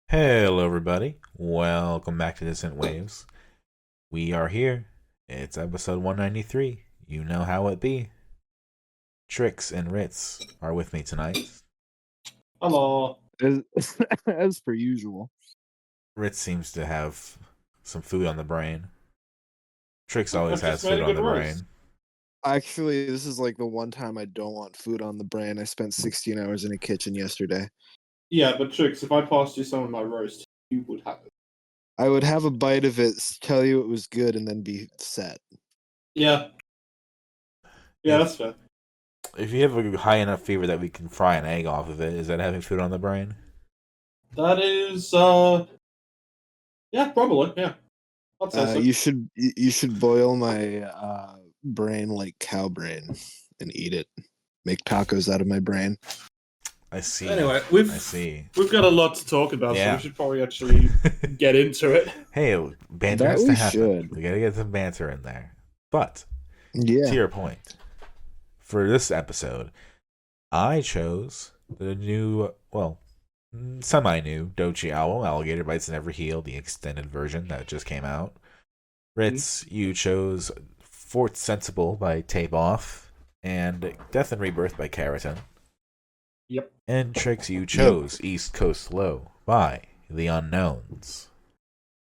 Hello, everybody. Welcome back to Dissonant Waves. We are here. It's episode 193. You know how it be. Trix and Ritz are with me tonight. Hello. As per usual. Ritz seems to have some food on the brain. Trix always I've has just made food a on the good brain. roast. Actually, this is like the one time I don't want food on the brain. I spent 16 hours in a kitchen yesterday. Yeah, but Trix, if I passed you some of my roast, you would have it. I would have a bite of it, tell you it was good, and then be set. Yeah. Yeah, that's fair. If you have a high enough fever that we can fry an egg off of it, is that having food on the brain? That is, yeah, probably, yeah. I'd say so. You should boil my brain like cow brain and eat it. Make tacos out of my brain. I see. Anyway, I see. we've got a lot to talk about, so Yeah. we should probably actually get into it. Hey, banter That has to we happen. should. We gotta get some banter in there. But Yeah. to your point, for this episode, I chose the new, well, semi-new Doechii album, Alligator Bites Never Heal, the extended version that just came out. Ritz, you chose Fort Sensible by Tape Off and Death and Rebirth by Keratin. Yep. And Trix, you chose East Coast Low by The Unknowns.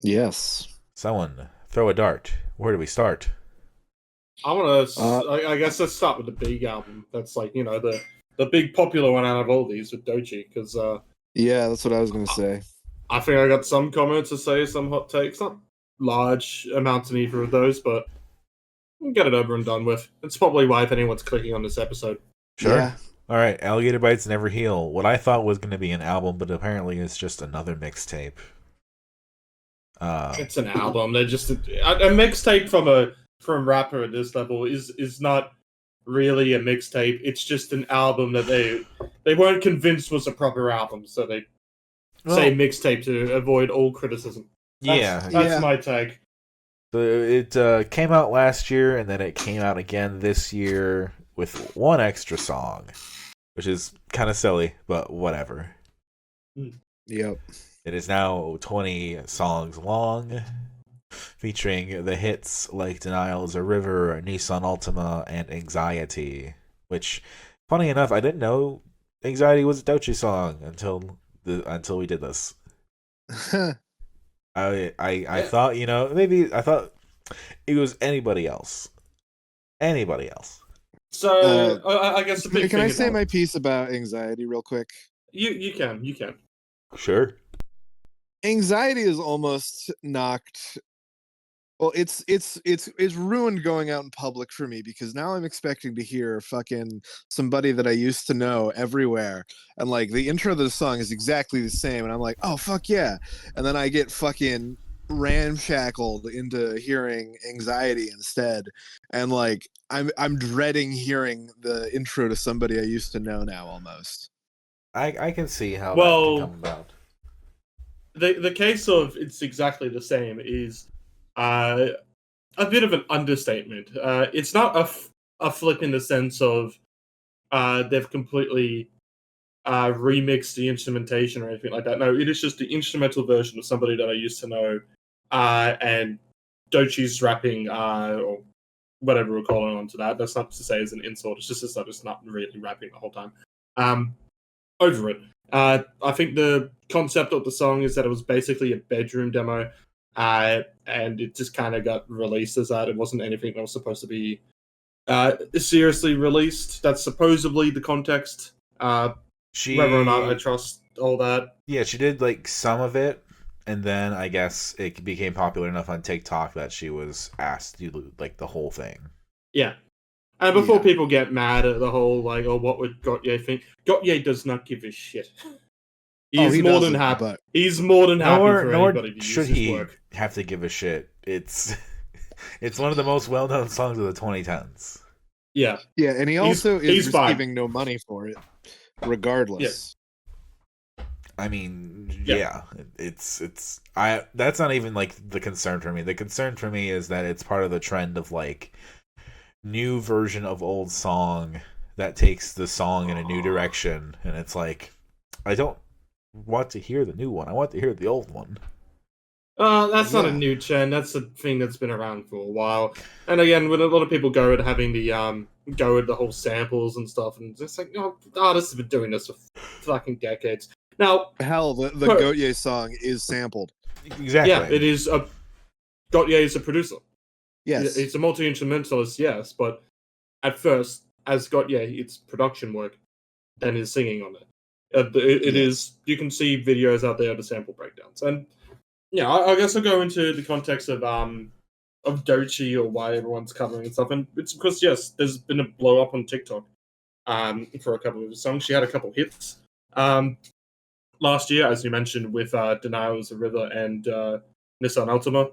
Yes. Someone, throw a dart. Where do we start? I guess let's start with the big album. That's like, you know, the big popular one out of all these with Doechii, because Yeah, that's what I was gonna say. I think I got some comments to say, some hot takes. Not large amounts in either of those, but we'll get it over and done with. It's probably why if anyone's clicking on this episode. Sure. Yeah. All right, Alligator Bites Never Heal. What I thought was going to be an album, but apparently it's just another mixtape. It's an album. They're just a mixtape from rapper at this level is not really a mixtape. It's just an album that they weren't convinced was a proper album, so they say mixtape to avoid all criticism. That's my take. So it came out last year, and then it came out again this year with one extra song, which is kind of silly, but whatever. Yep. It is now 20 songs long, featuring the hits like Denial is a River, Nissan Altima, and Anxiety, which, funny enough, I didn't know Anxiety was a Doechii song until we did this. I thought, maybe I thought it was anybody else. So I guess the big Can I thing say about- my piece about anxiety real quick? You can. Sure. Anxiety is almost knocked. Well, it's ruined going out in public for me because now I'm expecting to hear fucking somebody that I used to know everywhere, and like the intro of the song is exactly the same, and I'm like, oh fuck yeah, and then I get fucking ramshackled into hearing Anxiety instead, and like I'm dreading hearing the intro to somebody I used to know now almost. I can see how that Well, can come about. The case of it's exactly the same is a bit of an understatement. It's not a flip in the sense of they've completely remixed the instrumentation or anything like that. No, it is just the instrumental version of somebody that I used to know, and Doechii's rapping or whatever we're calling on to that. That's not to say as an insult. It's just that it's not really rapping the whole time. Over it. I think the concept of the song is that it was basically a bedroom demo, and it just kind of got released as that. It wasn't anything that was supposed to be seriously released. That's supposedly the context. Whether or not I trust all that. Yeah, she did like some of it, and then I guess it became popular enough on TikTok that she was asked to do like the whole thing. Yeah. And before people get mad at the whole, like, oh, what would Doechii think? Doechii does not give a shit. He's more than happy. He's more than happy for anybody to use his work. Should he have to give a shit? It's one of the most well-known songs of the 2010s. Yeah. Yeah, and he also is fine. receiving no money for it, regardless. I mean, yeah, that's not even like the concern for me. The concern for me is that it's part of the trend of like new version of old song that takes the song in a new direction, and it's like I don't want to hear the new one. I want to hear the old one. That's not a Yeah. new trend. That's a thing that's been around for a while. And again, when a lot of people go at having the go at the whole samples and stuff, and it's like, artists have been doing this for fucking decades. Now, Hell, the But- Doechii song is sampled. Exactly. yeah, it is a Doechii is a producer. Yes. It's a multi-instrumentalist, yes, but at first, as Doechii, it's production work, then his singing on it. It Yes. is. You can see videos out there of the sample breakdowns, and yeah, I guess I'll go into the context of Doechii or why everyone's covering and stuff, and it's because yes, there's been a blow up on TikTok, for a couple of songs. She had a couple hits, last year, as you mentioned, with Denial is a River and Nissan Ultima.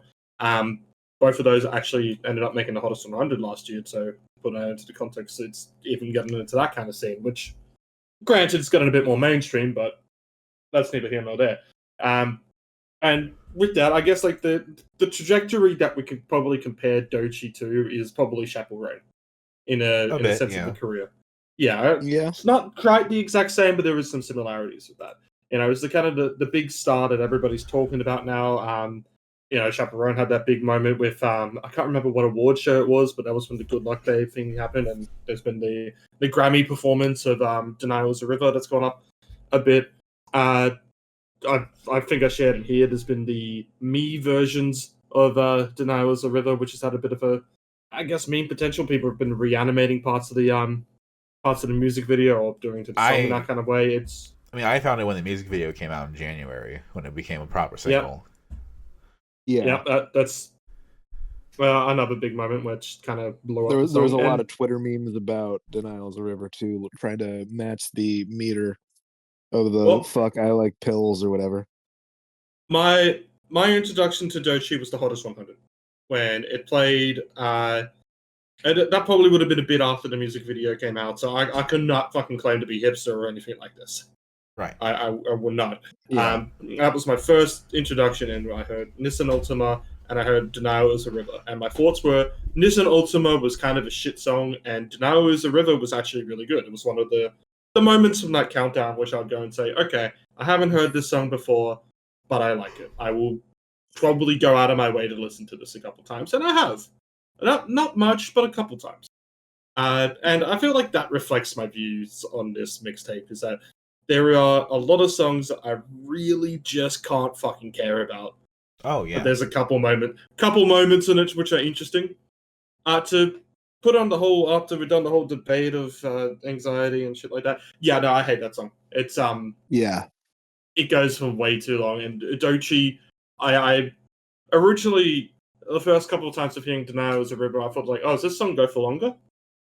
Both of those actually ended up making the hottest 100 last year, so put that into the context, it's even getting into that kind of scene, which, granted, it's gotten a bit more mainstream, but that's neither here nor there. And with that, I guess like the trajectory that we could probably compare Doechii to is probably Chaperone in a bit, sense yeah. of the career. Yeah, Yeah. it's not quite the exact same, but there is some similarities with that. It's the kind of the big star that everybody's talking about now. Chaperone had that big moment with I can't remember what award show it was, but that was when the Good Luck Day thing happened, and there's been the Grammy performance of Denial is a River that's gone up a bit. I think I shared it here. There's been the me versions of Denial is a River, which has had a bit of a, I guess, meme potential. People have been reanimating parts of the music video or doing to the song in that kind of way. I found it when the music video came out in January, when it became a proper single. Yeah. That's another big moment which kind of blew up. There was a lot And of Twitter memes about Denial is a River too, trying to match the meter of the fuck I like pills or whatever. My introduction to Doechii was the Hottest 100 when it played. And that probably would have been a bit after the music video came out, so I could not fucking claim to be hipster or anything like this. Right. I would not. Yeah. That was my first introduction, and I heard Nissan Ultima and I heard Denial is a River. And my thoughts were Nissan Ultima was kind of a shit song, and Denial is a River was actually really good. It was one of the moments from that countdown which I'd go and say, okay, I haven't heard this song before, but I like it. I will probably go out of my way to listen to this a couple times, and I have. Not much, but a couple times. And I feel like that reflects my views on this mixtape, is that there are a lot of songs that I really just can't fucking care about. Oh, yeah. But there's a couple moments in it which are interesting. To put on the whole, after we've done the whole debate of anxiety and shit like that, yeah, no, I hate that song. It's Yeah. it goes for way too long. And Doechii, I originally, the first couple of times of hearing Denial is a River, I thought like, oh, does this song go for longer?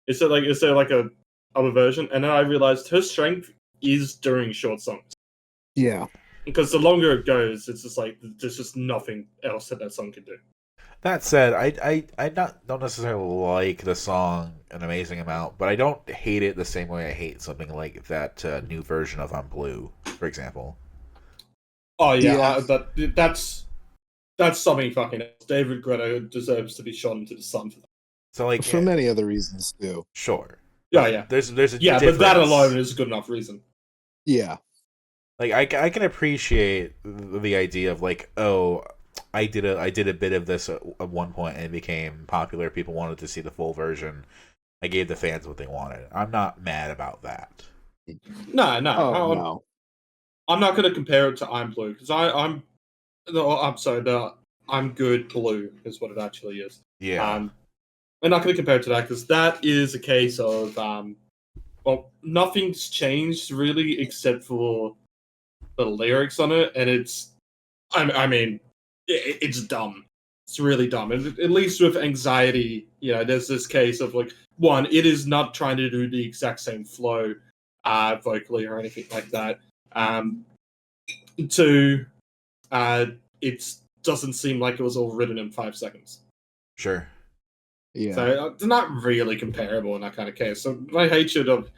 Is there like a other version? And then I realized her strength is during short songs. Yeah. Because the longer it goes, it's just like there's just nothing else that song can do. That said, I don't necessarily like the song an amazing amount, but I don't hate it the same way I hate something like that new version of I'm Blue, for example. Oh yeah, Yeah. that's something fucking else. David Guetta deserves to be shot into the sun for that. So like For many other reasons too. sure. Yeah. There's a But that difference. alone is a good enough reason. Yeah. Like I can appreciate the idea of like, oh, I did a bit of this at one point and it became popular. People wanted to see the full version. I gave the fans what they wanted. I'm not mad about that. No. Oh no. I'm not going to compare it to I'm Blue because I'm sorry, the I'm Good Blue is what it actually is. Yeah. I'm not going to compare it to that because that is a case of nothing's changed really except for the lyrics on it, and it's dumb. It's really dumb. And at least with Anxiety, there's this case of like, one, it is not trying to do the exact same flow vocally or anything like that. Two, it doesn't seem like it was all written in 5 seconds. Sure. Yeah. So they're not really comparable in that kind of case. So my hatred of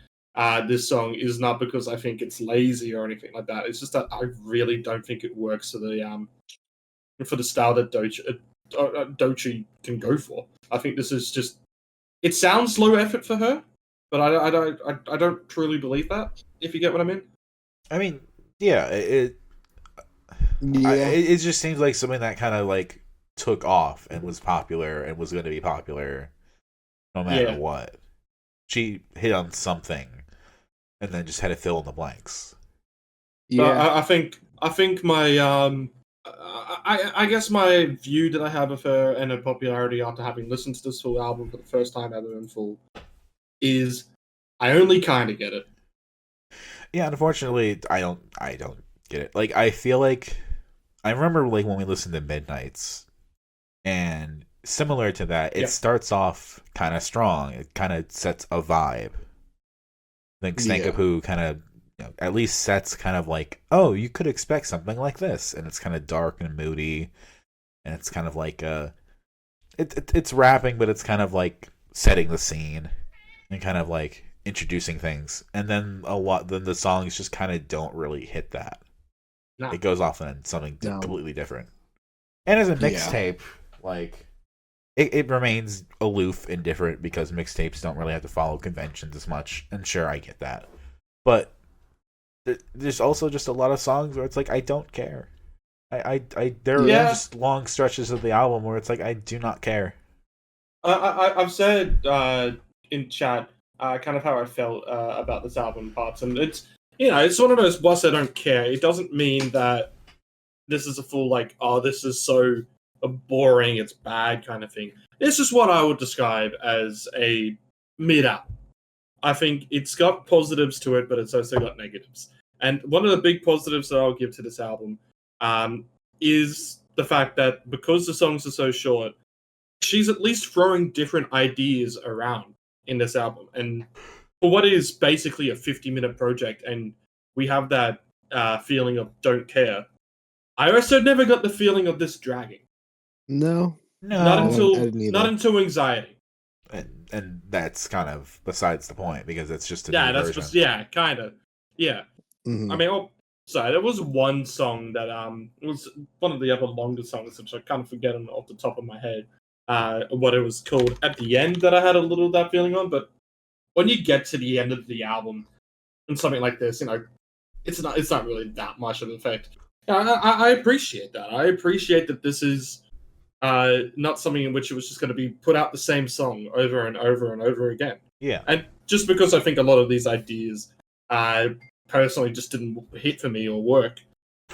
this song is not because I think it's lazy or anything like that. It's just that I really don't think it works for the style that Doechii can go for. I think this is just, it sounds low effort for her, but I don't truly believe that. If you get what I mean. I mean, Yeah, Yeah, it just seems like something that kind of like took off and was popular and was going to be popular no matter Yeah. what. She hit on something and then just had to fill in the blanks. But yeah. I think my I guess my view that I have of her and her popularity after having listened to this full album for the first time ever in full is I only kind of get it. Yeah, unfortunately, I don't get it. Like, I feel like I remember like when we listened to Midnight's, and similar to that, it Yeah. starts off kind of strong. It kind of sets a vibe. I think Yeah. Stankapu kind of, at least sets kind of like, oh, you could expect something like this, and it's kind of dark and moody, and it's kind of like it's rapping, but it's kind of like setting the scene and kind of like introducing things, and then then the songs just kind of don't really hit that. No. It goes off in something No. completely different. And as a Yeah. mixtape, like it remains aloof and different because mixtapes don't really have to follow conventions as much. And sure, I get that, but there's also just a lot of songs where it's like I don't care. There are Yeah. just long stretches of the album where it's like I do not care. I've said in chat kind of how I felt about this album parts, and it's it's one of those whilst I don't care, it doesn't mean that this is a full like this is so boring, it's bad kind of thing. This is what I would describe as a mid album. I think it's got positives to it, but it's also got negatives. And one of the big positives that I'll give to this album is the fact that because the songs are so short, she's at least throwing different ideas around in this album. And for what is basically a 50-minute project, and we have that feeling of don't care, I also never got the feeling of this dragging. No. Not No, until Anxiety. and that's kind of besides the point because it's just a Yeah, new that's version. just kind of. Yeah. Mhm. I mean, sorry, there was one song that was one of the other longer songs, which I kind of forget off the top of my head what it was called at the end that I had a little of that feeling on. But when you get to the end of the album and something like this, it's not really that much of an effect. I appreciate that. I appreciate that this is not something in which it was just going to be put out the same song over and over and over again. Yeah. And just because I think a lot of these ideas personally just didn't hit for me or work,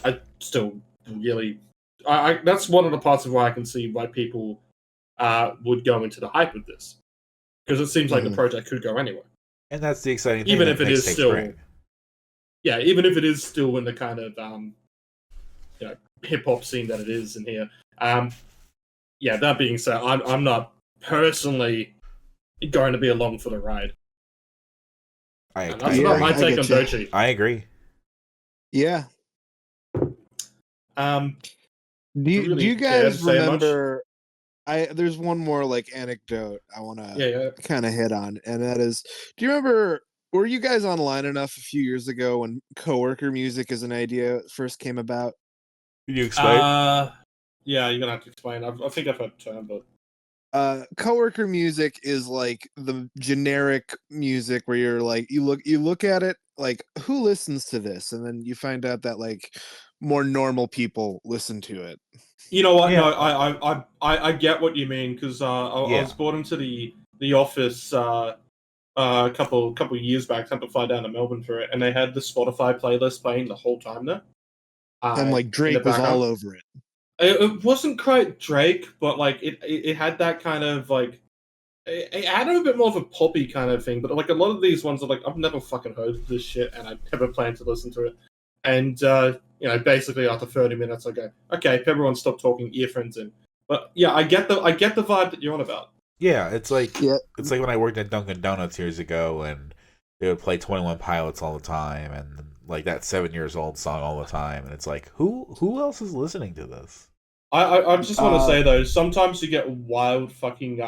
I still really that's one of the parts of why I can see why people would go into the hype with this, because it seems like the project could go anywhere, And that's the exciting thing. even that if it is mixtapes still bring. even if it is still in the kind of hip hop scene that it is in here. That being said, I'm not personally going to be along for the ride. And that's about my take on Doechii. I agree. Yeah. Um, Do you really care guys to say much? remember? There's one more like anecdote I want to kind of hit on, and that is, do you remember? Were you guys online enough a few years ago when coworker music as an idea first came about? Can you explain? Yeah, you're gonna have to explain. I think I've heard the term, but Coworker music is like the generic music where you're like you look at it like who listens to this, and then you find out that like more normal people listen to it. you know what? Yeah. No, I get what you mean, because I was brought into the office a couple years back. Time to fly down to Melbourne for it, and they had the Spotify playlist playing the whole time there. And like Drake was all over it. It wasn't quite Drake, but like it had that kind of like it had a bit more of a poppy kind of thing. But like a lot of these ones are like I've never fucking heard of this shit, and I never plan to listen to it. And basically after 30 minutes, I go, okay, everyone stop talking, earphones in. But yeah, I get the vibe that you're on about. Yeah, it's like when I worked at Dunkin' Donuts years ago, and they would play 21 Pilots all the time, and like that 7 years old song all the time, and it's like who else is listening to this? I just want to say though, sometimes you get wild fucking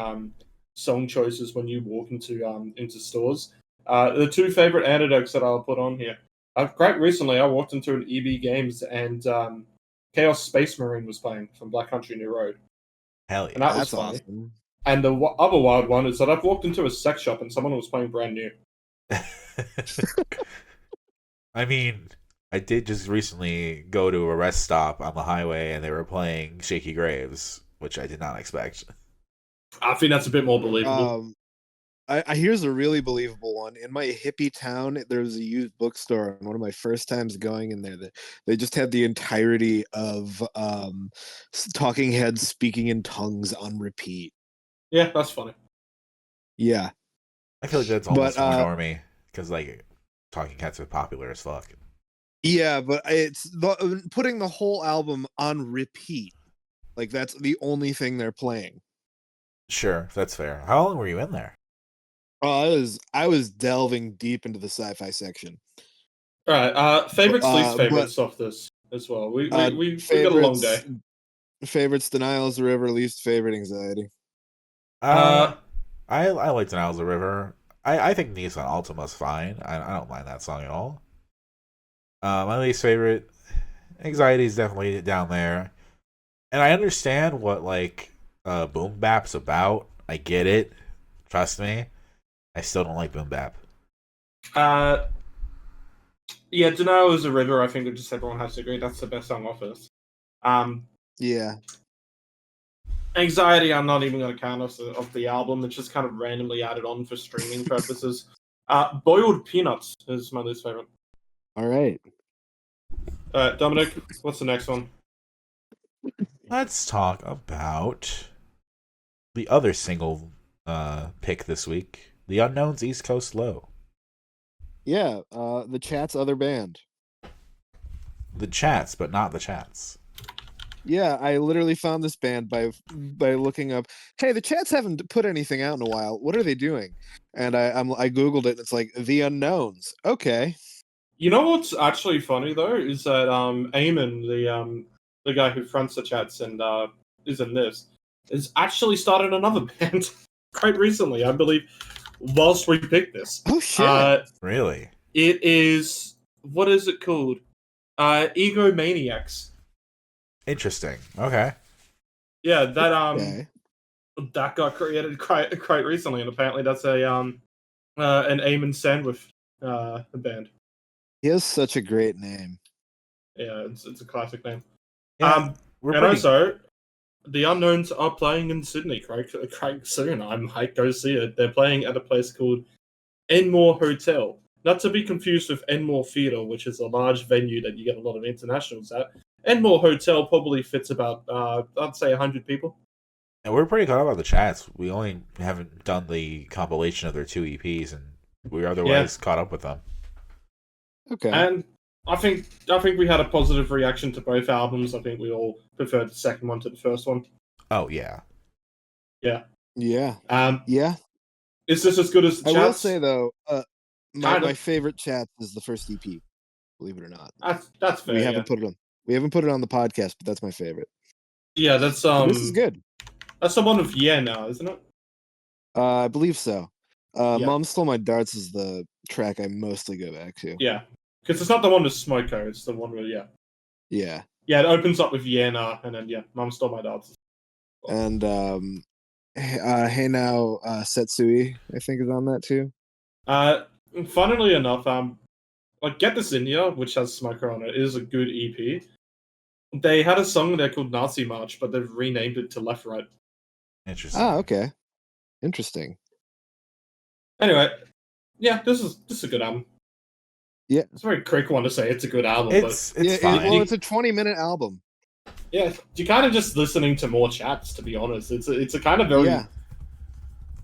song choices when you walk into stores. The two favorite anecdotes that I'll put on here. Quite recently, I walked into an EB Games and Chaos Space Marine was playing from Black Country New Road. Hell yeah, and that was fun. Awesome. And the other wild one is that I've walked into a sex shop and someone was playing Brand New. I mean, I did just recently go to a rest stop on the highway, and they were playing Shaky Graves, which I did not expect. I think that's a bit more believable. I here's a really believable one. In my hippie town, there was a used bookstore, and one of my first times going in there, they just had the entirety of Talking Heads speaking in tongues on repeat. Yeah, that's funny. Yeah, I feel like that's almost more normie, because like Talking Heads are popular as fuck. yeah, but it's putting the whole album on repeat. Like that's the only thing they're playing. Sure, that's fair. How long were you in there? Oh, I was delving deep into the sci-fi section. All right. Favorites, least but favorites of this as well. We got a long day. Favorites: Denial is the River. Least favorite: Anxiety. I like Denial's the River. I think Nissan Altima's fine. I don't mind that song at all. My least favorite, Anxiety, is definitely down there. And I understand what like boom bap's about. I get it. Trust me. I still don't like boom bap. Yeah, Denial is a River. I think just everyone has to agree that's the best song off this. Yeah. Anxiety, I'm not even going to count of the album. It's just kind of randomly added on for streaming purposes. Boiled Peanuts is my least favorite. All right. Dominic, what's the next one? Let's talk about the other single pick this week, The Unknown's East Coast Low. Yeah, the Chats' other band. The Chats, but not the Chats. Yeah, I literally found this band by looking up, hey, the Chats haven't put anything out in a while. What are they doing? And I Googled it, and it's like, The Unknowns. Okay. You know what's actually funny, though, is that Eamon, the guy who fronts the Chats and is in this, has actually started another band quite recently, I believe, whilst we picked this. Oh, shit. Really? It is, what is it called? Egomaniacs. Interesting. Okay. Yeah, that Okay. that got created quite recently, and apparently that's a an Eamon Sandwich band. He has such a great name. Yeah, it's a classic name. Yeah, also, the Unknowns are playing in Sydney quite soon. I might go see it. They're playing at a place called Enmore Hotel. Not to be confused with Enmore Theatre, which is a large venue that you get a lot of internationals at. Enmore Hotel probably fits about, I'd say, 100 people. And we're pretty caught up on the Chats. We only haven't done the compilation of their 2 EPs, and we're otherwise caught up with them. Okay. And I think we had a positive reaction to both albums. I think we all preferred the second one to the first one. Oh, yeah. Yeah. Yeah. Yeah. Is this as good as the Chats? I will say, though, my favorite Chats is the first EP, believe it or not. That's fair. We haven't put it on the podcast, but that's my favorite. Yeah, that's this is good. That's the one with Yeah now, isn't it? I believe so. Mom Stole My Darts is the track I mostly go back to. Yeah, because it's not the one with Smoko, it's the one with Yeah. Yeah, it opens up with Yena, and then Mom Stole My Darts. And Hey Now, Setsui, I think, is on that too. Funnily enough, like Get This In Ya, which has Smoko on it, is a good EP. They had a song there called Nazi March, but they've renamed it to Left Right. Interesting. Okay. Interesting. Anyway, yeah, this is a good album. Yeah, it's a very quick one to say it's a good album. It's fine. It's a 20-minute album. Yeah, you're kind of just listening to more Chats, to be honest. It's a kind of very. Yeah.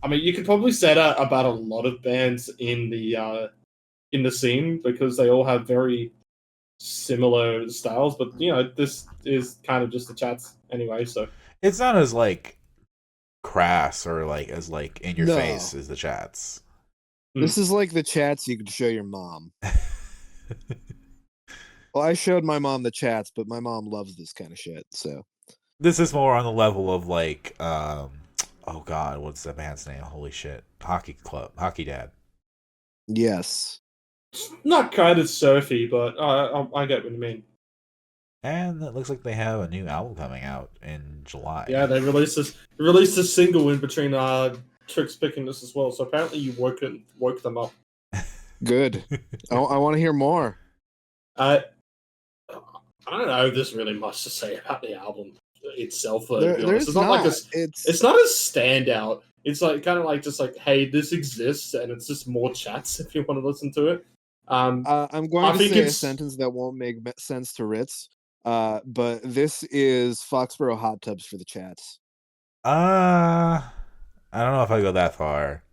I mean, you could probably say that about a lot of bands in the scene because they all have very similar styles, but this is kind of just the Chats anyway. So it's not as like crass or like as like in your face as the Chats. This is like the Chats you could show your mom. Well, I showed my mom the Chats, but my mom loves this kind of shit. So this is more on the level of like, oh god, what's the band's name? Holy shit, Hockey Dad. Yes, not kind of surfy, but I get what you mean. And it looks like they have a new album coming out in July. Yeah, they released a single in between Tricks picking this as well. So apparently you woke them up. Good. I want to hear more. I don't know if there's really much to say about the album itself. To be honest. There's It's not like it's not a standout. It's like kind of like just like, hey, this exists, and it's just more chats if you want to listen to it. I'm I going to think say a it's- sentence that won't make sense to Ritz. But this is Foxborough hot tubs for the chats. I don't know if I go that far.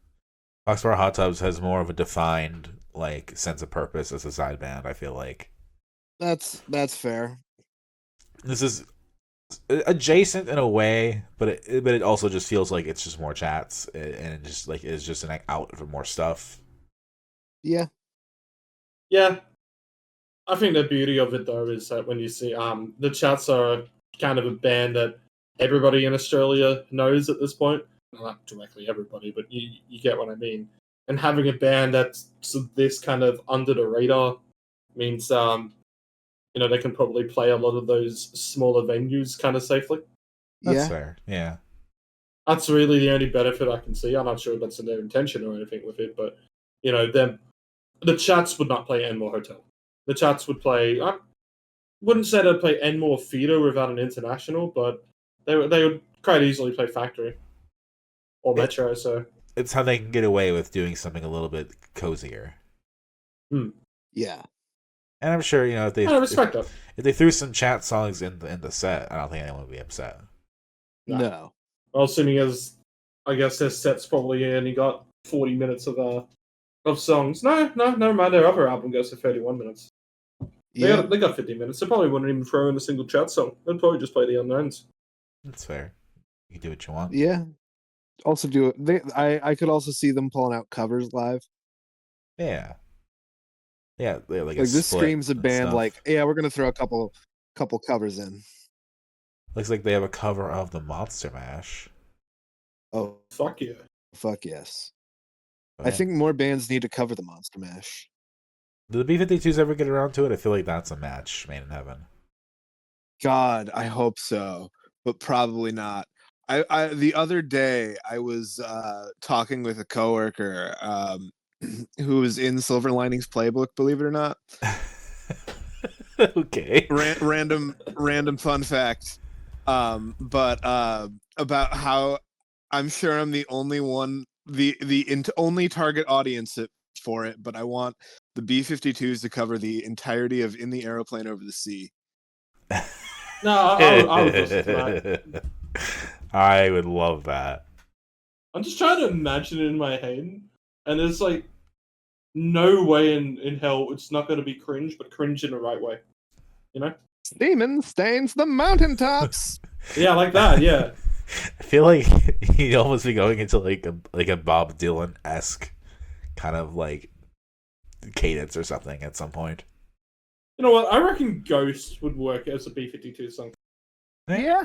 Foxborough Hot Tubs has more of a defined like sense of purpose as a side band. I feel like That's fair. this is adjacent in a way, but it also just feels like it's just more chats and it just like it's just an out for more stuff. Yeah. Yeah, I think the beauty of it though is that when you see the chats are kind of a band that everybody in Australia knows at this point. Well, not directly everybody, but you get what I mean. And having a band that's this kind of under the radar means they can probably play a lot of those smaller venues kind of safely. That's fair. Yeah. That's really the only benefit I can see. I'm not sure if that's in their intention or anything with it, but the chats would not play Enmore Hotel. The chats would play. I wouldn't say they'd play Enmore Theatre without an international, but they would quite easily play Factory or Metro. So it's how they can get away with doing something a little bit cozier. Yeah. And I'm sure if they I respect that. If they threw some chat songs in the set, I don't think anyone would be upset. No. Well, assuming as I guess their set's probably only got 40 minutes of songs. No, never mind. Their other album goes for 31 minutes. Yeah. They got 50 minutes. They probably wouldn't even throw in a single chat song. They'd probably just play the unknowns. That's fair. You can do what you want. Yeah. Also I could also see them pulling out covers live. Yeah. Yeah, like this split screams a and band stuff. like, yeah, we're gonna throw a couple covers in. Looks like they have a cover of the Monster Mash. Oh, Fuck yeah. fuck yes. Oh, I yeah. think more bands need to cover the Monster Mash. Do the B-52s ever get around to it? I feel like that's a match made in heaven. God, I hope so, but probably not. I the other day I was talking with a coworker who was in Silver Linings Playbook, believe it or not. Okay. Random fun fact. But about how I'm sure I'm the only one, the only target audience for it, but I want the B-52s to cover the entirety of In the Aeroplane Over the Sea. No, I would listen to that. I would love that. I'm just trying to imagine it in my head, and there's like no way in hell it's not going to be cringe, but cringe in the right way. You know? Seaman stains the mountaintops. Yeah, like that. Yeah. I feel like he'd almost be going into like a Bob Dylan-esque kind of like cadence or something at some point. You know what? I reckon Ghost would work as a B-52 song. Yeah.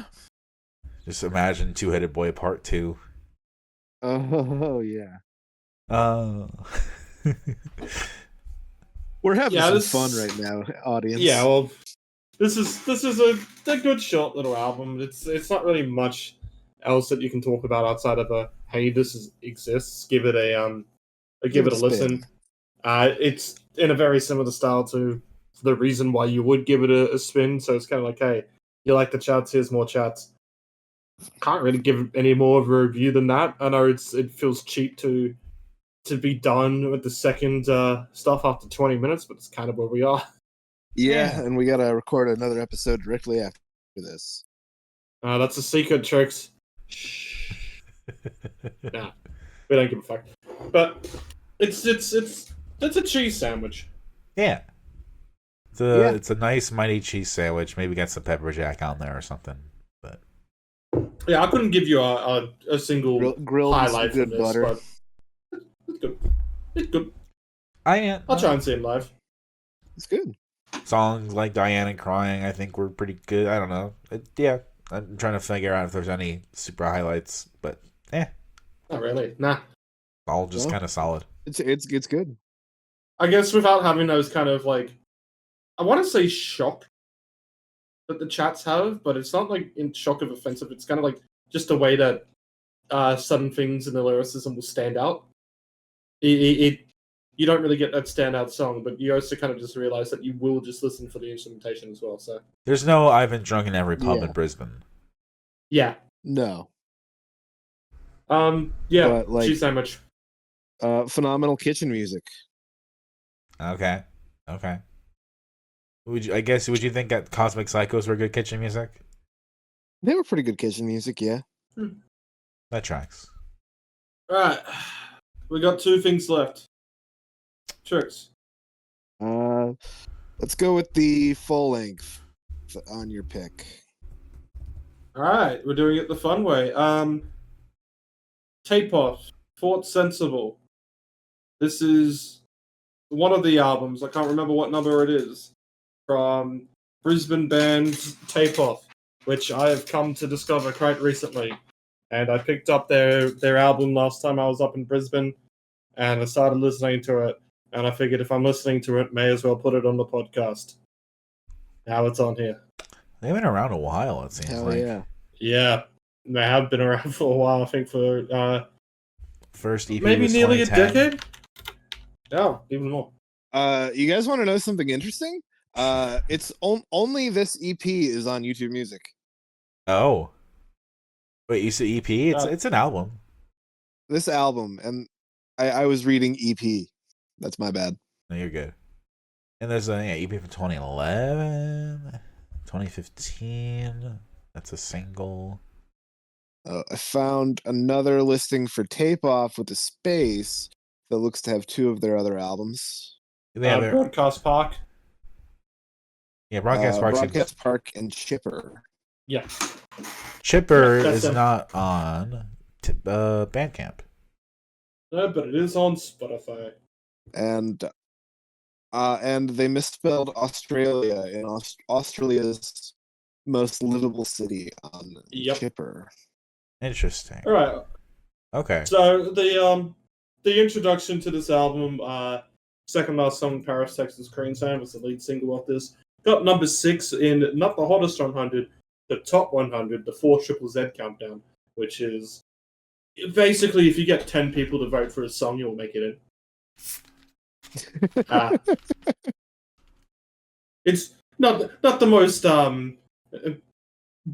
Just imagine Two-Headed Boy Part 2. Oh yeah. We're having some fun right now, audience. Yeah, well, this is a good short little album. It's not really much else that you can talk about outside of hey, this exists. Give it a listen. It's in a very similar style to the reason why you would give it a spin. So it's kind of like, hey, you like the chats? Here's more chats. Can't really give any more of a review than that. I know it feels cheap to be done with the second stuff after 20 minutes, but it's kind of where we are. Yeah, and we gotta record another episode directly after this. That's a secret, Tricks. Shh. Nah, we don't give a fuck. But it's a cheese sandwich. Yeah. It's a nice mighty cheese sandwich. Maybe get some pepper jack on there or something. But yeah, I couldn't give you a single grilled highlight good from this, butter. but it's good. It's good. I'll try and see him live. It's good. Songs like Diana Crying, I think, were pretty good. I don't know. I'm trying to figure out if there's any super highlights, but Not really. Nah. all just kind of solid. It's good. I guess without having those kind of like, I want to say shock that the chats have, but it's not like in shock of offensive. It's kind of like just the way that certain things in the lyricism will stand out. It you don't really get that standout song, but you also kind of just realize that you will just listen for the instrumentation as well. So There's no I've been drunk in every pub Yeah. in Brisbane. yeah, No, yeah, But, like- she's so much. phenomenal kitchen music. Okay. Would you think that Cosmic Psychos were good kitchen music? They were pretty good kitchen music, yeah. That tracks. All right, we got 2 things left. Tricks. Let's go with the full length on your pick. All right, we're doing it the fun way. Tape Off, Fort Sensible. This is one of the albums. I can't remember what number it is. From Brisbane band Tape Off, which I have come to discover quite recently. And I picked up their album last time I was up in Brisbane, and I started listening to it. And I figured if I'm listening to it, may as well put it on the podcast. Now it's on here. They've been around a while, it seems Hell like. yeah. Yeah, they have been around for a while. I think for First EP maybe was nearly a 2010. decade. Yeah, even more. You guys want to know something interesting? It's only this EP is on YouTube Music. Oh. Wait, you said EP? It's an album. This album, and I was reading EP. That's my bad. No, you're good. And there's an EP from 2011, 2015. That's a single. I found another listing for Tape Off with a space that looks to have 2 of their other albums. They have their, Broadcast Park. yeah, Broadcast Park. Broadcast Park and Chipper. Yeah. Chipper Yeah, that's is them. not on Bandcamp. No, but it is on Spotify. And they misspelled Australia in Australia's most livable city on Yep. Chipper. Interesting. All right. Okay. So the introduction to this album, second last song, Paris, Texas, Sein was the lead single of this. Got number 6 in not the hottest 100, the top 100, the 4ZZZ countdown, which is basically if you get 10 people to vote for a song, you'll make it in. It's not the most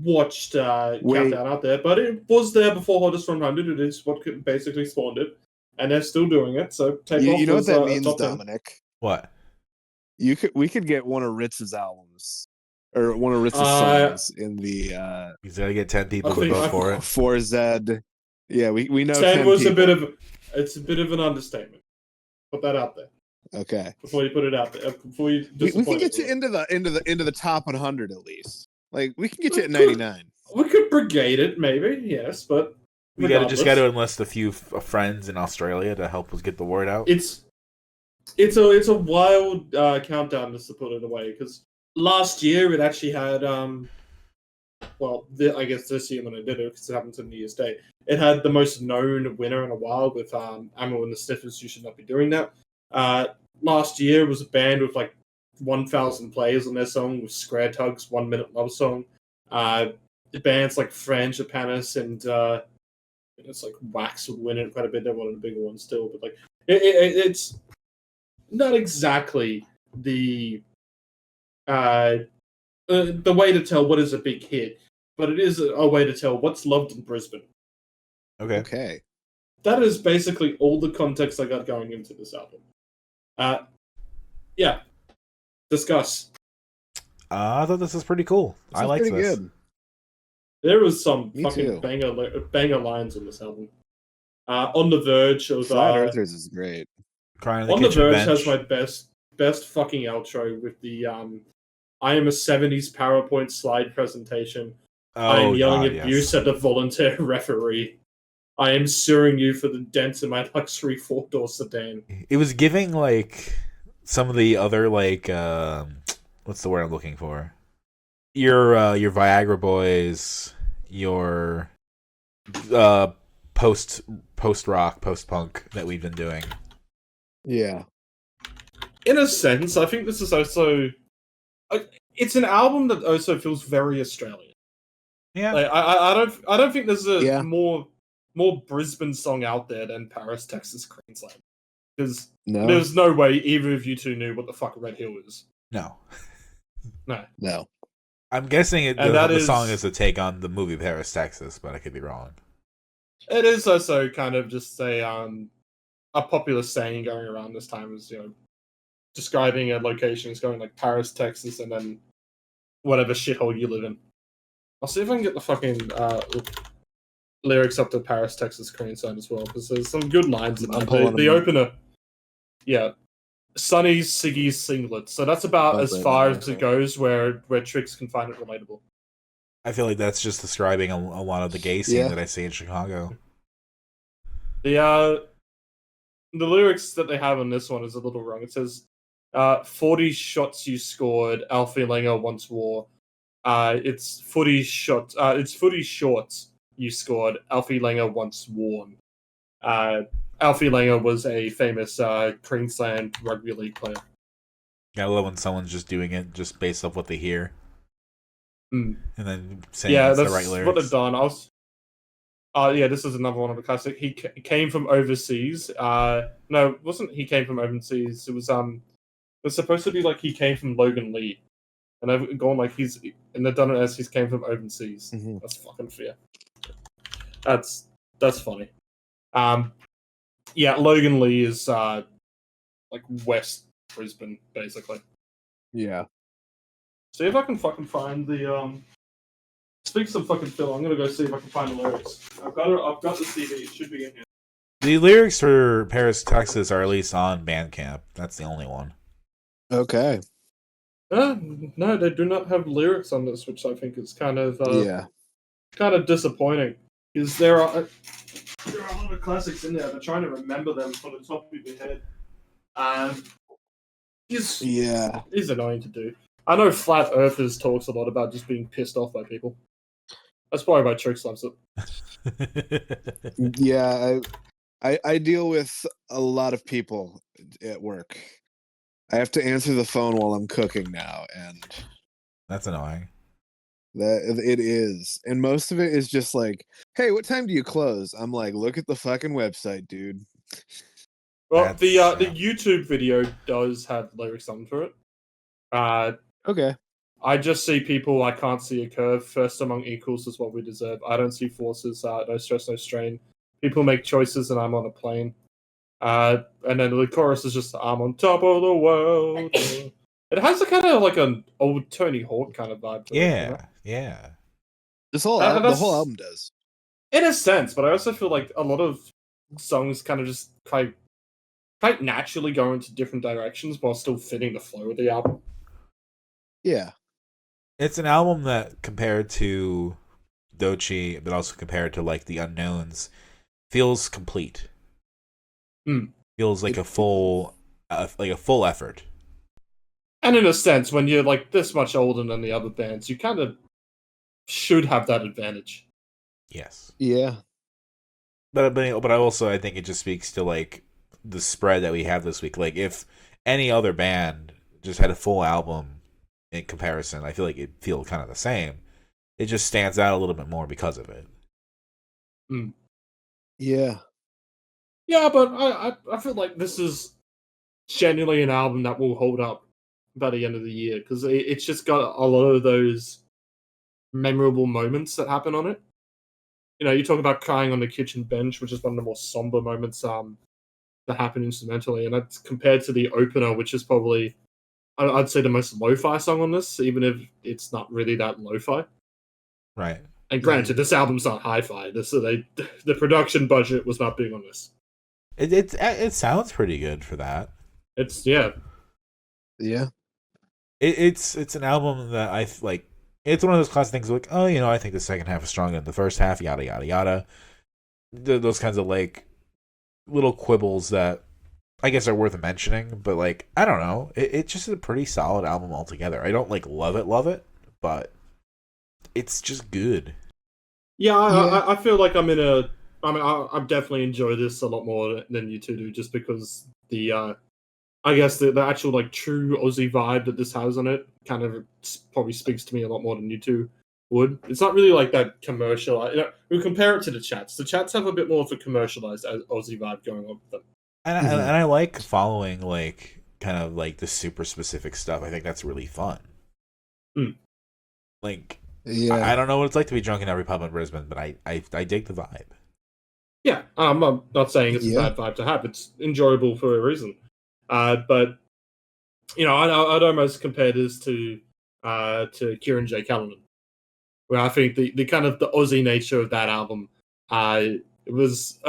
watched countdown out there, but it was there before Hottest 100. It is what basically spawned it, and they're still doing it. So Tape Off You know what was, that a means, top 10. Dominic? What? We could get one of Ritz's albums or one of Ritz's songs in the You gotta get 10 people I to think vote I- for it. 4Z. Yeah, we know 10 10 was people. it's a bit of an understatement. Put that out there Okay. before you put it out there. Before you We can disappoint get you everyone. into the top 100 at least. Like we can get you at We could. 99. We could brigade it, maybe. Yes, but We just regardless, gotta enlist a few friends in Australia to help us get the word out. It's a wild countdown, just to put it away, because last year it actually had I guess this year when I did it, because it happened to New Year's Day, it had the most known winner in a while with Ammo and the Sniffers. You Should Not Be Doing That. Last year was a band with like 1,000 plays on their song with Square Tug's 1 Minute Love Song. The bands like Fran Japanis and it's like Wax would win it quite a bit. They're one of the bigger ones still, but like it's not exactly the way to tell what is a big hit, but it is a way to tell what's loved in Brisbane. Okay. Okay. That is basically all the context I got going into this album. Yeah. Discuss. I thought this was pretty cool. I This like is pretty this. good. There was some Me fucking too. banger lines on this album. On the Verge of Flat Earthers is great. Crying on the On the kitchen Verge bench. has my best fucking outro with the I am a 70s PowerPoint slide presentation. I am yelling God, abuse yes. at the volunteer referee. I am suing you for the dent in my luxury 4-door sedan. It was giving like some of the other like what's the word I'm looking for? Your Viagra Boys, your post rock, post punk that we've been doing. Yeah. In a sense, I think this is also it's an album that also feels very Australian. Yeah. Like, I don't think there's a Yeah. more Brisbane song out there than Paris, Texas, Queensland. Because No, there's no way either of you two knew what the fuck Red Hill is. No. no. I'm guessing And that the song is- is a take on the movie Paris, Texas, but I could be wrong. It is also kind of just a popular saying going around this time is, describing a location as going like Paris, Texas, and then whatever shithole you live in. I'll see if I can get the fucking lyrics up to Paris, Texas Korean Sign as well, because there's some good lines in I'm there. pulling The them. opener, yeah. Sunny Siggy's singlet. So that's about as Right far now, as okay. it goes where Tricks can find it relatable. I feel like that's just describing a lot of the gay scene Yeah. that I see in Chicago. The lyrics that they have on this one is a little wrong. It says 40 shots you scored, Alfie Langer once wore. It's footy shorts you scored, Alfie Langer once worn. Alfie Langer was a famous Queensland rugby league player. I love when someone's just doing it just based off what they hear. Mm. And then saying Yeah, it's the that's right lyrics. what they've done. This is another one of the classic. He came from overseas. No, it wasn't he came from overseas. It was supposed to be like he came from Logan Lee, and they've gone like they've done it as he came from overseas. Mhm. That's fucking fair. That's funny. Logan Lee is like West Brisbane basically. Yeah. See if I can fucking find the Speak some fucking Phil. I'm gonna go see if I can find the lyrics. I've got the CD. It should be in here. The lyrics for Paris, Texas are at least on Bandcamp. That's the only one. Okay. No, they do not have lyrics on this, which I think is kind of disappointing. Because there are a lot of classics in there. They're trying to remember them from the top of your head. Is annoying to do. I know Flat Earthers talks a lot about just being pissed off by people. That's probably why Tricks loves it. Yeah, I deal with a lot of people at work. I have to answer the phone while I'm cooking now, and That's annoying. that it is. And most of it is just like, "Hey, what time do you close?" I'm like, "Look at the fucking website, dude." Well, the YouTube video does have lyrics onto it. Okay. I just see people. I can't see a curve. First among equals is what we deserve. I don't see forces. No stress, no strain. People make choices, and I'm on a plane. And then the chorus is just "I'm on top of the world." It has a kind of like an old Tony Hawk kind of vibe to it. Yeah, You know? yeah. This whole the whole album does. In a sense, but I also feel like a lot of songs kind of just quite naturally go into different directions while still fitting the flow of the album. Yeah. It's an album that, compared to Doechii, but also compared to like the Unknowns, feels complete. Feels like a full effort. And in a sense, when you're like this much older than the other bands, you kind of should have that advantage. Yes. Yeah. But I also, I think it just speaks to like the spread that we have this week. Like if any other band just had a full album in comparison, I feel like it'd feel kind of the same. It just stands out a little bit more because of it. Yeah. Yeah, but I feel like this is genuinely an album that will hold up by the end of the year because it's just got a lot of those memorable moments that happen on it. You know, you talk about crying on the kitchen bench, which is one of the more somber moments that happen instrumentally, and that's compared to the opener, which is probably I'd say the most lo-fi song on this, even if it's not really that lo-fi. Right. And granted, this album's not hi-fi. The production budget was not big on this. It sounds pretty good for that. It's Yeah. It's an album that I like. It's one of those classic things like, oh, I think the second half is stronger than the first half, yada yada yada. Those kinds of like little quibbles that I guess are worth mentioning, but like I don't know, it's just a pretty solid album altogether. I don't like love it, but it's just good. Yeah, I feel like I definitely enjoy this a lot more than you two do, just because I guess the actual like true Aussie vibe that this has on it kind of probably speaks to me a lot more than you two would. It's not really like that commercial. We compare it to the Chats. The Chats have a bit more of a commercialized Aussie vibe going on with them. And Mhm. I like following like kind of like the super specific stuff. I think that's really fun. Mm. Like Yeah. I don't know what it's like to be drunk in every pub in Brisbane, but I dig the vibe. Yeah, I'm not saying it's a Yeah. bad vibe to have. It's enjoyable for a reason. But I'd almost compare this to Kieran J. Callanan, where I think the kind of the Aussie nature of that album, it was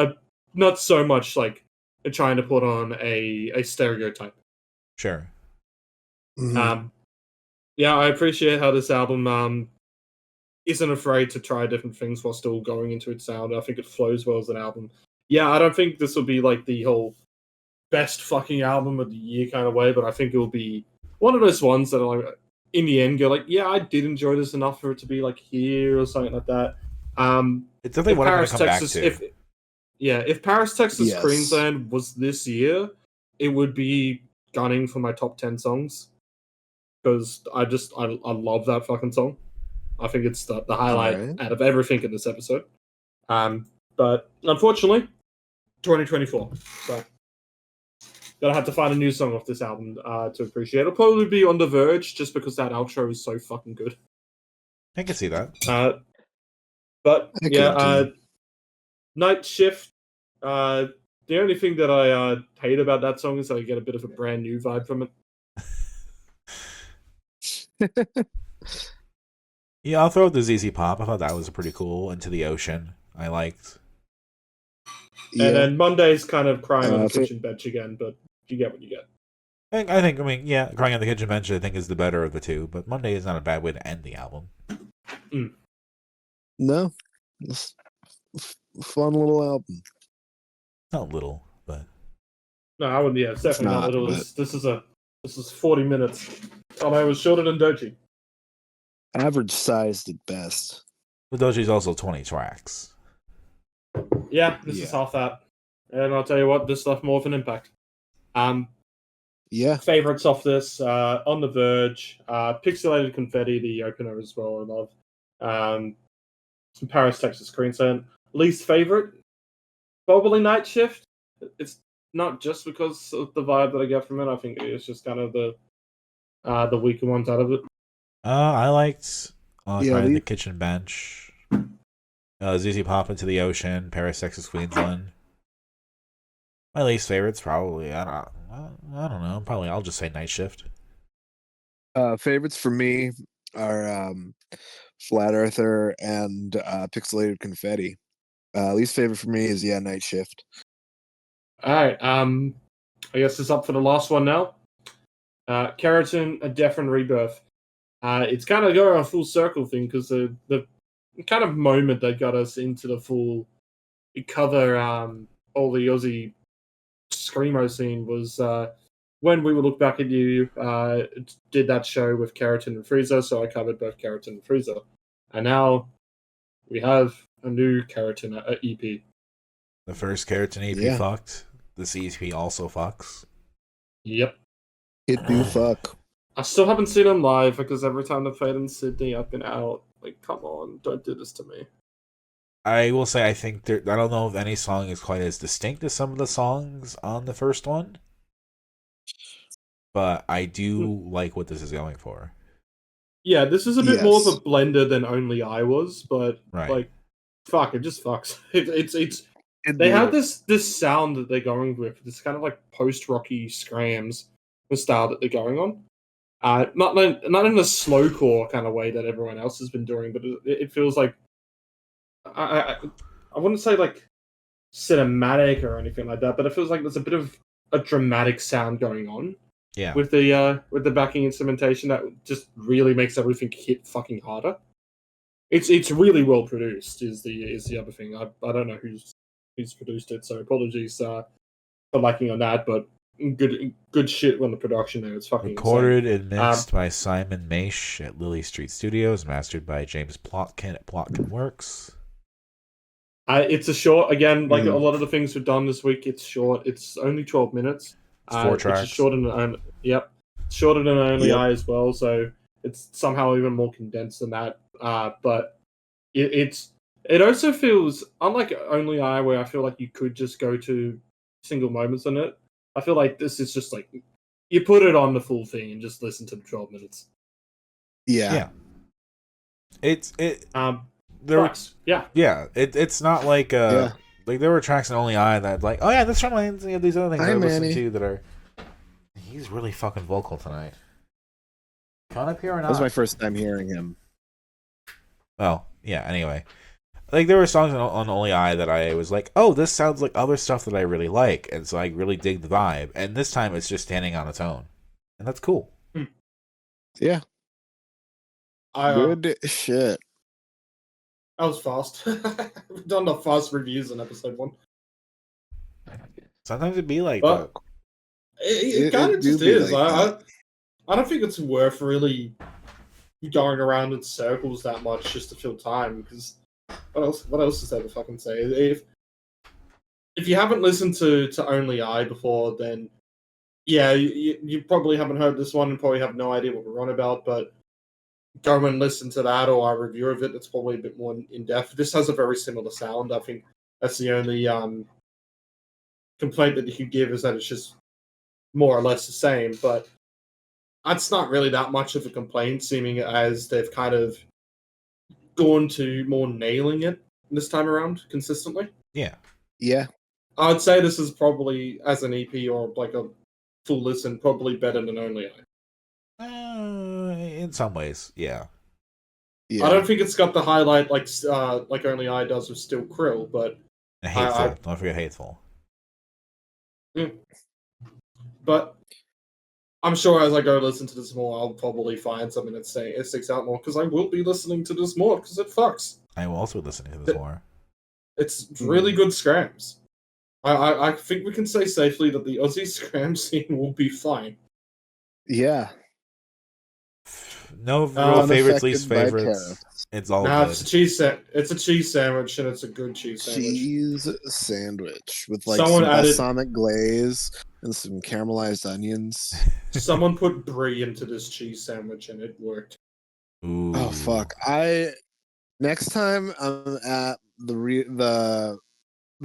not so much like trying to put on a stereotype. Sure. Mhm. Um, yeah, I appreciate how this album isn't afraid to try different things while still going into its sound. I think it flows well as an album. Yeah, I don't think this will be like the whole best fucking album of the year kind of way, but I think it will be one of those ones that are like in the end go like, yeah, I did enjoy this enough for it to be like here or something like that. It's definitely If what I'm gonna Paris, come back Texas, to. if Paris, Texas, Yes. Queensland was this year, it would be gunning for my top 10 songs because I love that fucking song. I think it's the All highlight right. out of everything in this episode. But unfortunately, 2024. So gonna have to find a new song off this album to appreciate. It'll probably be On the Verge, just because that outro is so fucking good. I can see that. But I yeah, could do. Night Shift. Uh, the only thing that I hate about that song is I get a bit of a brand new vibe from it. Yeah, I'll throw out the ZZ Pop. I thought that was pretty cool. Into the Ocean. I liked. And Yeah. then Monday's kind of crying on the Fa- kitchen bench again, but you get what you get. I mean, yeah, Crying on the Kitchen Bench I think is the better of the two, but Monday is not a bad way to end the album. Mm. no. It's fun little album. Not little, but No, I wouldn't. Yeah, it's It's definitely not not, little. but This is 40 minutes. Oh, it was shorter than Doechii. average sized at best. the Doechii's also 20 tracks. Yeah, this is Yeah. half that. And I'll tell you what, this left more of an impact. Yeah. Favorites off this, On the Verge, Pixelated Confetti, the opener as well, I love. Some Paris, Texas, Queensland. Least favorite, probably Night Shift. It's not just because of the vibe that I get from it. I think it's just kind of the weaker ones out of it. I liked Yeah. Crying on the Kitchen Bench. ZZ Pop Into the Ocean, Paris, Texas, Queensland. My least favorite's probably I don't know. Probably I'll just say Night Shift. Favorites for me are Flat Earther and Pixelated Confetti. Least favorite for me is Night Shift. All right. I guess it's up for the last one now. Keratin, A Death and Rebirth. It's kind of going a full circle thing because the kind of moment that got us into the full cover all the Aussie screamo scene was when we would look back at you did that show with Keratin and Freezer, so I covered both Keratin and Freezer, and now we have a new Keratin EP. The first Keratin EP fucked. This EP also fucks. Yep. It do fuck. I still haven't seen them live because every time they played in Sydney, I've been out. Like, come on, don't do this to me. I will say I think I don't know if any song is quite as distinct as some of the songs on the first one, but I do like what this is going for. Yeah, this is a bit more of a blender than Only I was, but Right. like, fuck, it just fucks. It's It they do. have this sound that they're going with, this kind of like post-rocky scrams, the style that they're going on. Not in a slowcore kind of way that everyone else has been doing, but it feels like I wouldn't say like cinematic or anything like that, but it feels like there's a bit of a dramatic sound going on. Yeah. With the backing instrumentation that just really makes everything hit fucking harder. It's really well produced is the other thing. I don't know who's produced it, so apologies for lacking on that, but good shit on the production there. It's fucking recorded insane. and mixed by Simon Maish at Lily Street Studios, mastered by James Plotkin at Plotkin Works. It's a short, again, like a lot of the things we've done this week. It's short. It's only 12 minutes. It's 4 tracks. It's shorter than Only I as well. So it's somehow even more condensed than that. But it also feels unlike Only I, where I feel like you could just go to single moments in it. I feel like this is just like you put it on the full thing and just listen to the 12 minutes. Yeah. It's it's not like like there were tracks in Only I that like, oh yeah, this reminds me of these other things I listened to that are. He's really fucking vocal tonight. Come up here or not? That was my first time hearing him. Well, yeah. Anyway, like there were songs on Only I that I was like, oh, this sounds like other stuff that I really like, and so I really dig the vibe. And this time it's just standing on its own, and that's cool. Yeah. Good shit. That was fast. We've done the fast reviews in episode 1. Sometimes it'd be like that. It kind of just is. I don't think it's worth really going around in circles that much just to fill time, because what else is there to fucking say? If you haven't listened to Only I before, then yeah, you probably haven't heard this one and probably have no idea what we're on about, but go and listen to that or our review of it. It's probably a bit more in depth. This has a very similar sound. I think that's the only complaint that you could give, is that it's just more or less the same, but that's not really that much of a complaint, seeming as they've kind of gone to more nailing it this time around consistently. Yeah. I would say this is probably, as an EP or like a full listen, probably better than Only I. In some ways, yeah. I don't think it's got the highlight like Only I does with Still Krill, but Hateful. Don't forget Hateful. But I'm sure as I go listen to this more, I'll probably find something that sticks out more, because I will be listening to this more, because it fucks. I will also be listening to this more. It's really good scrams. I think we can say safely that the Aussie scram scene will be fine. Yeah. No real favorites, least favorites. It's all good. It's a cheese sandwich, and it's a good cheese sandwich. Cheese sandwich with like some balsamic glaze and some caramelized onions. Someone put brie into this cheese sandwich, and it worked. Ooh. Oh fuck! Next time I'm at the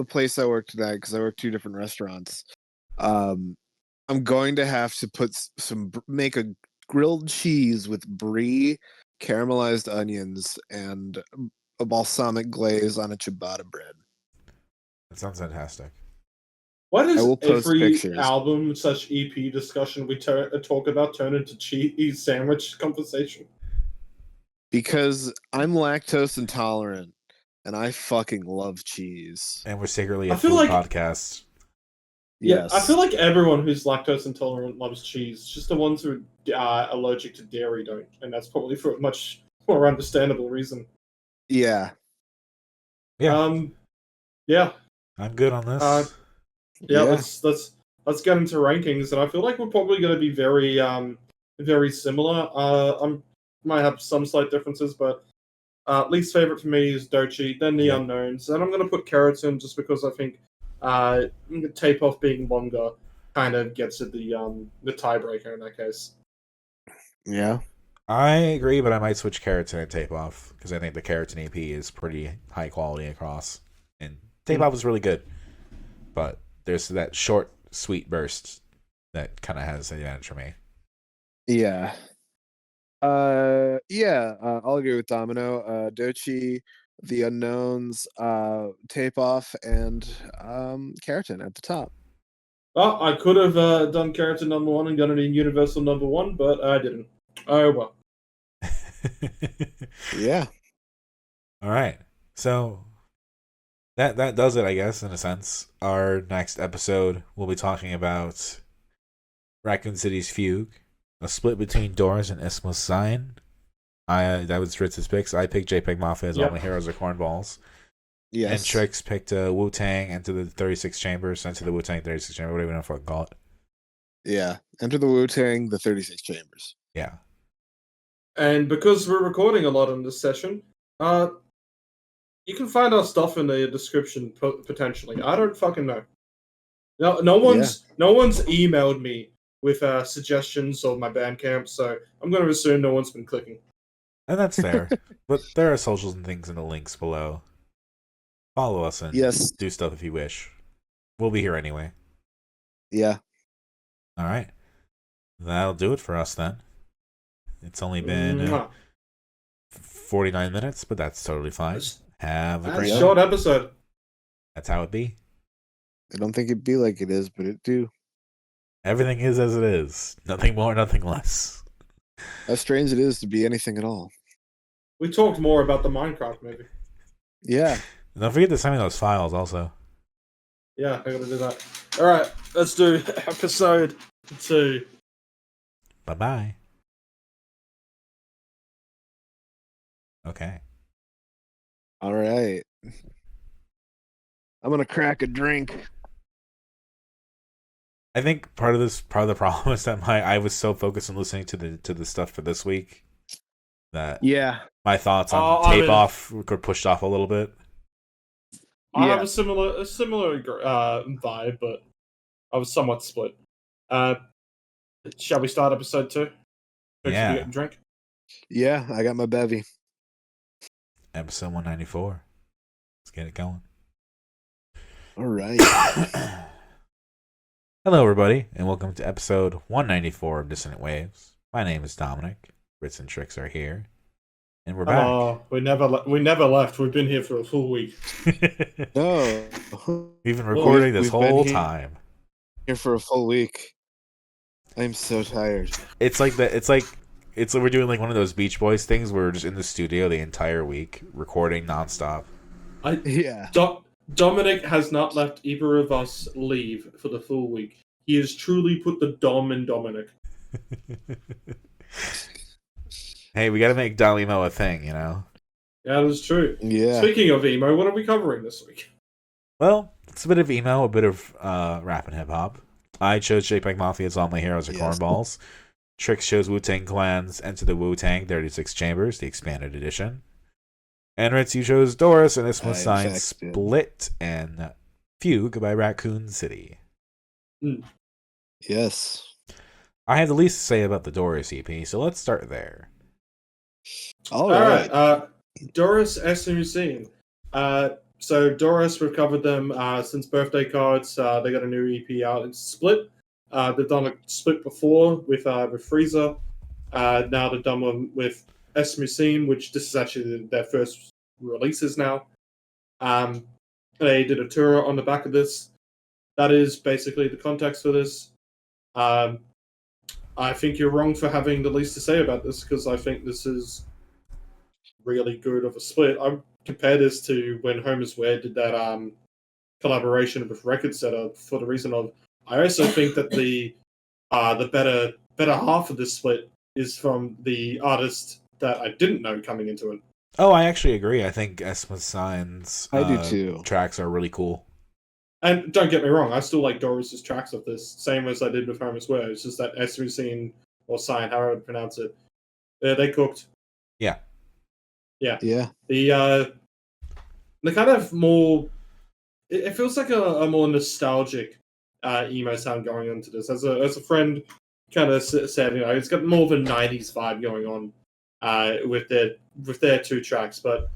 place I work tonight, because I work 2 different restaurants. I'm going to have to make a grilled cheese with brie, caramelized onions, and a balsamic glaze on a ciabatta bread. That sounds fantastic. Why does every album / EP discussion we talk about turn into cheese sandwich conversation? Because I'm lactose intolerant, and I fucking love cheese. And we're secretly a food podcast. Yeah, Yes. I feel like everyone who's lactose intolerant loves cheese. Just the ones who are allergic to dairy don't, and that's probably for a much more understandable reason. Yeah. Yeah. I'm good on this. Let's get into rankings, and I feel like we're probably going to be very very similar. I might have some slight differences, but least favorite for me is Doechii, then the Unknowns, and I'm going to put Keratin just because I think Tape Off being longer kind of gets at the tiebreaker in that case. Yeah. I agree, but I might switch Keratin and Tape Off, because I think the Keratin EP is pretty high quality across, and Tape Off is really good, but there's that short, sweet burst that kind of has an advantage for me. Yeah. I'll agree with Domino. Doechii, The Unknowns, Tape Off, and Keratin at the top. Well, I could have done Keratin number 1 and gotten a universal number 1, but I didn't. Oh well. Yeah. All right. So that does it, I guess, in a sense. Our next episode, we'll be talking about Raccoon City's Fugue, a split between Doris and Muss Sein. That was Ritz's picks. I picked JPEGMafia as All My Heroes Are Cornballs. Yes. And Trix picked Wu-Tang, Enter the 36 Chambers, Enter the Wu-Tang 36 Chambers, whatever you want to fucking call it. Yeah. Enter the Wu-Tang, the 36 Chambers. Yeah. And because we're recording a lot in this session, you can find our stuff in the description potentially. I don't fucking know. No one's emailed me with suggestions of my Bandcamp, so I'm going to assume no one's been clicking. And that's fair. But there are socials and things in the links below. Follow us and do stuff if you wish. We'll be here anyway. Yeah. All right. That'll do it for us then. It's only been Mwah. 49 minutes, but that's totally fine. Have a That's great a night. short episode. That's how it be. I don't think it'd be like it is, but it do. Everything is as it is. Nothing more, nothing less. How strange it is to be anything at all. We talked more about the Minecraft movie. Yeah. And don't forget to send me those files also. Yeah, I gotta do that. Alright, let's do episode 2. Bye-bye. Okay. All right. I'm gonna crack a drink. I think part of the problem is that I was so focused on listening to the stuff for this week that Yeah. my thoughts on tape off got pushed off a little bit. I have a similar vibe, but I was somewhat split. Shall we start episode 2? Yeah. Get a drink? Yeah, I got my bevy. Episode 194. Let's get it going. All right. Hello, everybody, and welcome to episode 194 of Dissonant Waves. My name is Dominic. Ritz and Tricks are here, and we're back. Oh, we never left. We've been here for a full week. No. We've been recording this we've been whole here. time. Here for a full week. I'm so tired. It's like we're doing like one of those Beach Boys things where we're just in the studio the entire week recording nonstop. Yeah. Dominic has not let either of us leave for the full week. He has truly put the Dom in Dominic. Hey, we got to make Dom Emo a thing, you know? Yeah, that's true. Yeah. Speaking of emo, what are we covering this week? Well, it's a bit of emo, a bit of rap and hip hop. I chose JPEGMafia's All My Heroes Are Yes. Cornballs. Trix chose Wu-Tang Clan's Enter the Wu-Tang 36 Chambers, the expanded edition. And Ritz, you chose Doris, and this was Sein, Split, and Fugue by Raccoon City. Yes. I have the least to say about the Doris EP, so let's start there. All right. Doris SMC. So Doris, we've covered them since Birthday Cards. They got a new EP out. It's Split. They've done a Split before with Freezer. Now they've done one with SMC, which this is actually their first releases now. They did a tour on the back of this. That is basically the context for this. I think you're wrong for having the least to say about this, because I think this is really good of a split. I compare this to when Homer's Ware did that collaboration with Record Setter for the reason of I also think that the better half of this split is from the artist that I didn't know coming into it. Oh, I actually agree. I think Sein's I do too. tracks are really cool. And don't get me wrong, I still like Doris's tracks of this, same as I did with Homer's Ware. It's just that SMC or Sein, however I would pronounce it, they cooked. Yeah. Yeah. The kind of more, it feels like a more nostalgic emo sound going on to this. As a friend kind of said, you know, it's got more of a 90s vibe going on with their two tracks, but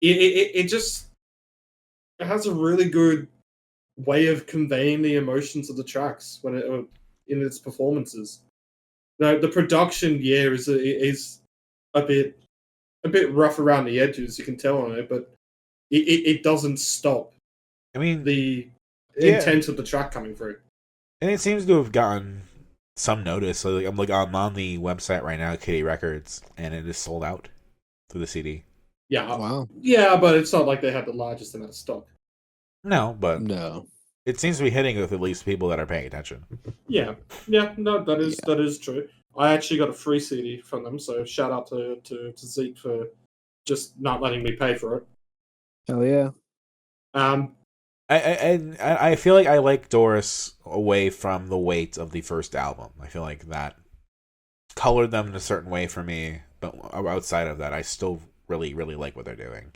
it just it has a really good way of conveying the emotions of the tracks when in its performances. Now the production, is a bit rough around the edges, you can tell on it, but it doesn't stop. I mean, The intent of the track coming through. and it seems to have gotten some notice. So I'm on the website right now, Kitty Records, and it is sold out for the CD. Yeah, Wow. yeah, but it's not like they have the largest amount of stock. No, but No. it seems to be hitting with at least people that are paying attention. Yeah, no, that is true. I actually got a free CD from them, so shout out to Zeke for just not letting me pay for it. Hell yeah. I feel like I like Doris away from the weight of the first album. I feel like that colored them in a certain way for me, but outside of that, I still really, really like what they're doing.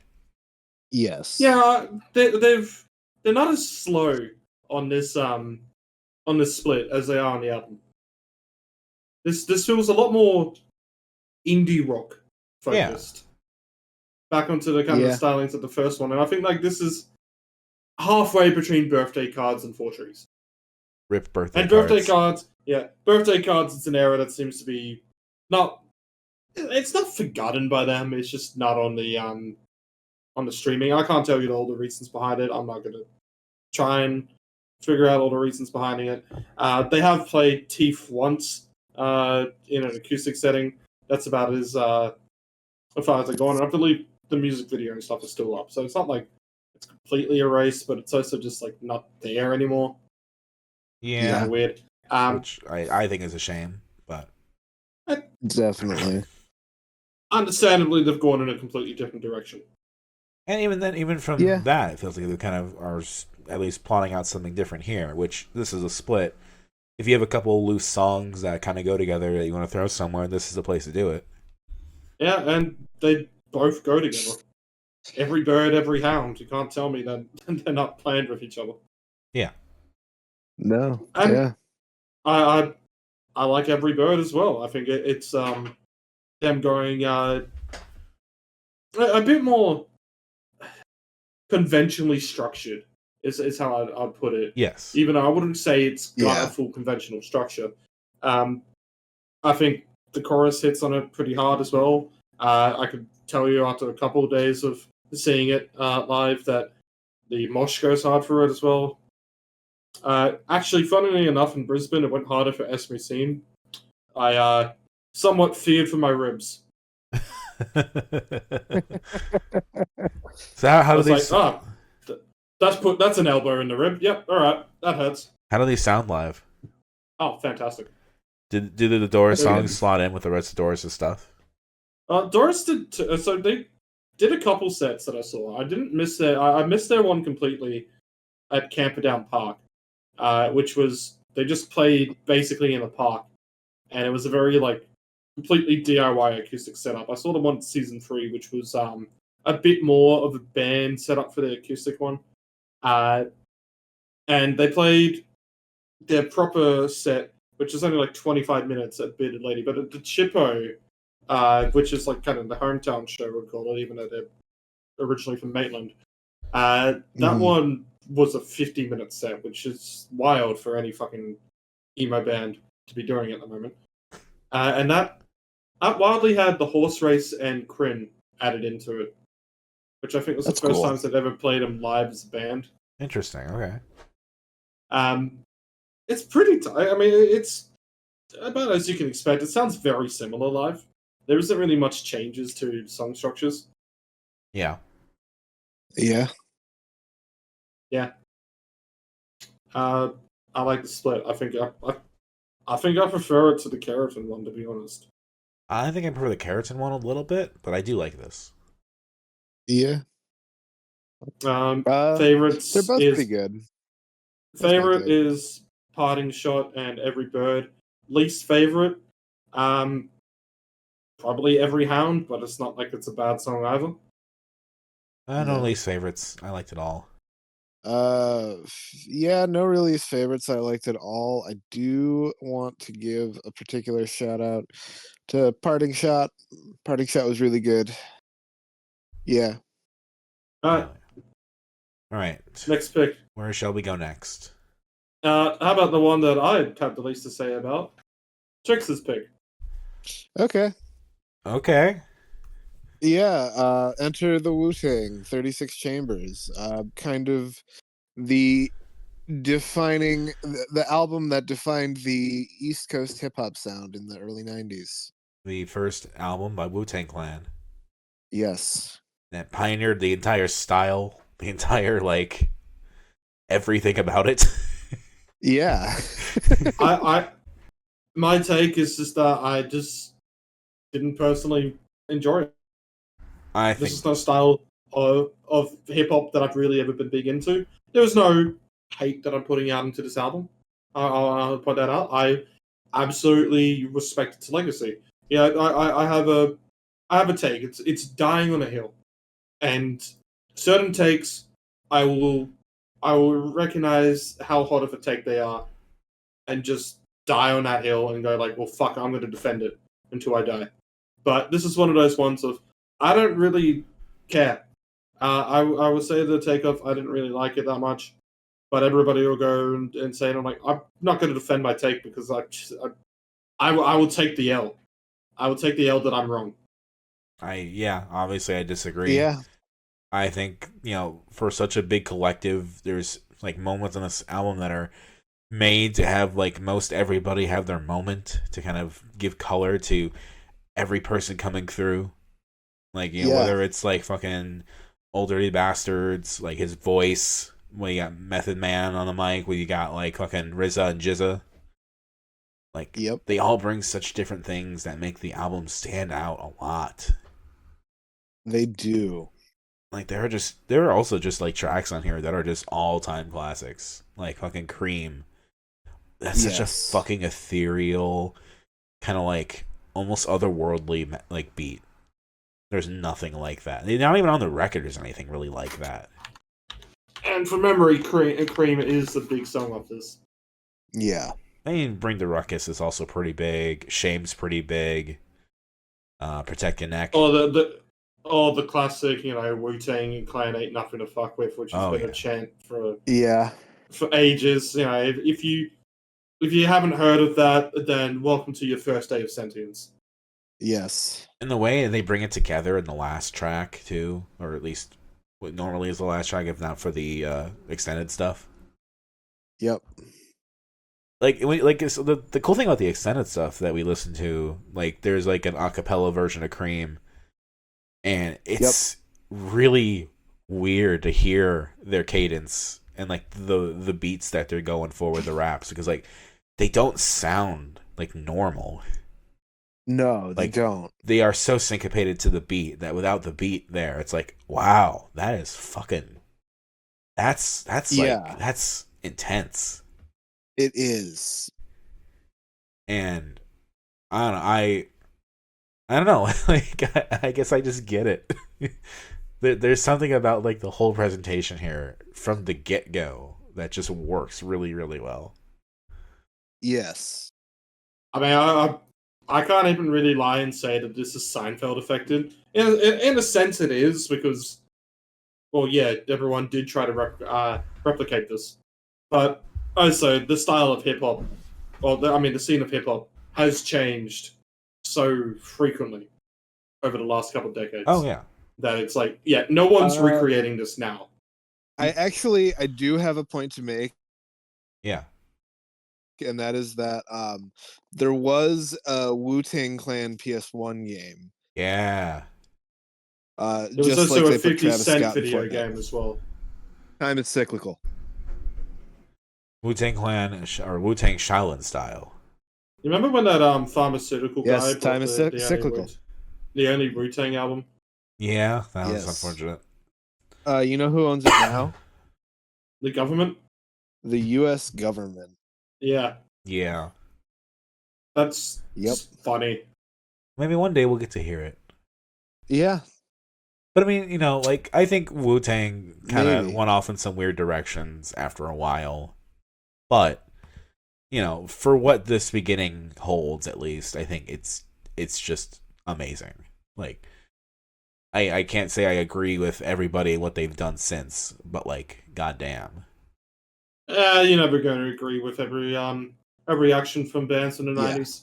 Yes. Yeah, they're not as slow on this split as they are on the album. This feels a lot more indie rock focused. Back onto the kind of stylings of the first one, and I think like this is halfway between Birthday Cards and Four Trees. Rip birthday And cards. birthday cards, yeah, birthday cards. It's an era that seems to be not. It's not forgotten by them. It's just not on the streaming. I can't tell you all the reasons behind it. I'm not gonna try and figure out all the reasons behind it. They have played Teeth once in an acoustic setting. That's about as far as they're going. And I believe the music video and stuff is still up, so it's not like it's completely erased, but it's also just like not there anymore. Yeah, Kind of weird. which I think is a shame, but Definitely. Understandably, they've gone in a completely different direction. and even then, even from Yeah. that, it feels like they kind of are at least plotting out something different here. Which this is a split. If you have a couple loose songs that kind of go together that you want to throw somewhere, this is the place to do it. Yeah, and they both go together. Every bird, every hound. You can't tell me that they're not planned with each other. No. And Yeah. I like every bird as well. I think it's them going a bit more conventionally structured is how I'd put it. Yes. Even though I wouldn't say it's got Yeah. a full conventional structure. I think the chorus hits on it pretty hard as well. I could tell you after a couple of days of seeing it live that the mosh goes hard for it as well. Actually, funnily enough, in Brisbane, it went harder for Esme Scene. I somewhat feared for my ribs. So how I do was these like, that's an elbow in the rib. Yep, all right, that hurts. how do these sound live? Oh, fantastic. Do the Doris Very songs good. slot in with the rest of Doris' stuff? Doris did. So they did a couple sets that I saw. I didn't miss their. I missed their one completely at Camperdown Park, which was they just played basically in a park, and it was a very like completely DIY acoustic setup. I saw the one season 3, which was a bit more of a band setup for the acoustic one, and they played their proper set, which is only like 25 minutes at Bearded Lady, but at the Chippo, which is like kind of the hometown show, we'd call it, even though they're originally from Maitland. That one was a 50-minute set, which is wild for any fucking emo band to be doing at the moment. And that wildly had the horse race and Kryn added into it, which I think was That's the first cool. times they've ever played them live as a band. Interesting. Okay. It's pretty tight. I mean, it's about as you can expect. It sounds very similar live. There isn't really much changes to song structures. Yeah. Yeah. I like the split. I think I prefer it to the Keratin one, to be honest. I think I prefer the Keratin one a little bit, but I do like this. Yeah. Favorites They're both is pretty good. favorite good. is Parting Shot and Every Bird. Least favorite, probably Every Hound, but it's not like it's a bad song either. No Yeah. least favorites. I liked it all. Yeah, no really favorites. I liked it all. I do want to give a particular shout out to Parting Shot. Parting Shot was really good. Yeah. Alright, All right. next pick. Where shall we go next? How about the one that I have the least to say about? Trix's pick. Okay. Okay. Yeah, Enter the Wu-Tang, 36 Chambers. Kind of the the album that defined the East Coast hip hop sound in the early 90s. The first album by Wu-Tang Clan Yes. that pioneered the entire style, the entire like everything about it. Yeah. My take is just that I just didn't personally enjoy it. I This think is not a style of hip hop that I've really ever been big into. There was no hate that I'm putting out into this album. I'll point that out. I absolutely respect its legacy. Yeah, I have a take. It's dying on a hill, and certain takes I will recognize how hot of a take they are, and just die on that hill and go like, well, fuck, I'm going to defend it until I die. But this is one of those ones of I don't really care. I would say the takeoff, I didn't really like it that much. but everybody will go and say, and I'm like, I'm not going to defend my take because I will take the L. I will take the L that I'm wrong. Obviously I disagree. Yeah. I think, for such a big collective, there's like moments on this album that are made to have like most everybody have their moment to kind of give color to every person coming through. Like, whether it's like fucking Old Dirty Bastards, like his voice, when you got Method Man on the mic, when you got like fucking RZA and Jizza. Like, they all bring such different things that make the album stand out a lot. They do. Like, there are also just like tracks on here that are just all-time classics. Like fucking Cream. That's such a fucking ethereal, kind of like almost otherworldly like beat. There's nothing like that. Not even on the record is anything really like that. And from memory, Cream is the big song of this. Yeah. I mean, Bring the Ruckus is also pretty big. Shame's pretty big. Protect Your Neck. The classic, Wu-Tang Clan Ain't Nothing to Fuck With, which has been a chant for ages. If you haven't heard of that, then welcome to your first day of sentience. Yes. And the way they bring it together in the last track too, or at least what normally is the last track, if not for the extended stuff. Yep. So the cool thing about the extended stuff that we listen to, like there's like an acapella version of Cream, and it's really weird to hear their cadence and like the beats that they're going for with the raps, because like they don't sound like normal. No, they don't. They are so syncopated to the beat that without the beat there, it's like, wow, that is fucking. That's intense. It is. And I don't know. Like I guess I just get it. There's something about like the whole presentation here from the get-go that just works really, really well. Yes. I mean, I can't even really lie and say that this is Seinfeld affected. In a sense, it is, because, well, yeah, everyone did try to replicate this. But also, the style of hip hop, the scene of hip hop has changed so frequently over the last couple of decades. Oh yeah, that it's like, no one's recreating this now. I do have a point to make. Yeah. And that is that there was a Wu-Tang Clan PS1 game. Yeah. It was just also like a 50 Cent video game as well. Time is cyclical. Wu-Tang Clan or Wu-Tang Shaolin style. You remember when that pharmaceutical guy? Yes, time is cyclical. The only Wu-Tang album. Yeah, that was unfortunate. You know who owns it now? The government. The U.S. government. Yeah. Yeah. That's funny. Maybe one day we'll get to hear it. Yeah. But I mean, I think Wu-Tang kind of went off in some weird directions after a while. But, for what this beginning holds, at least, I think it's just amazing. Like, I can't say I agree with everybody what they've done since, but like, goddamn. You're never going to agree with every action from bands in the 90s.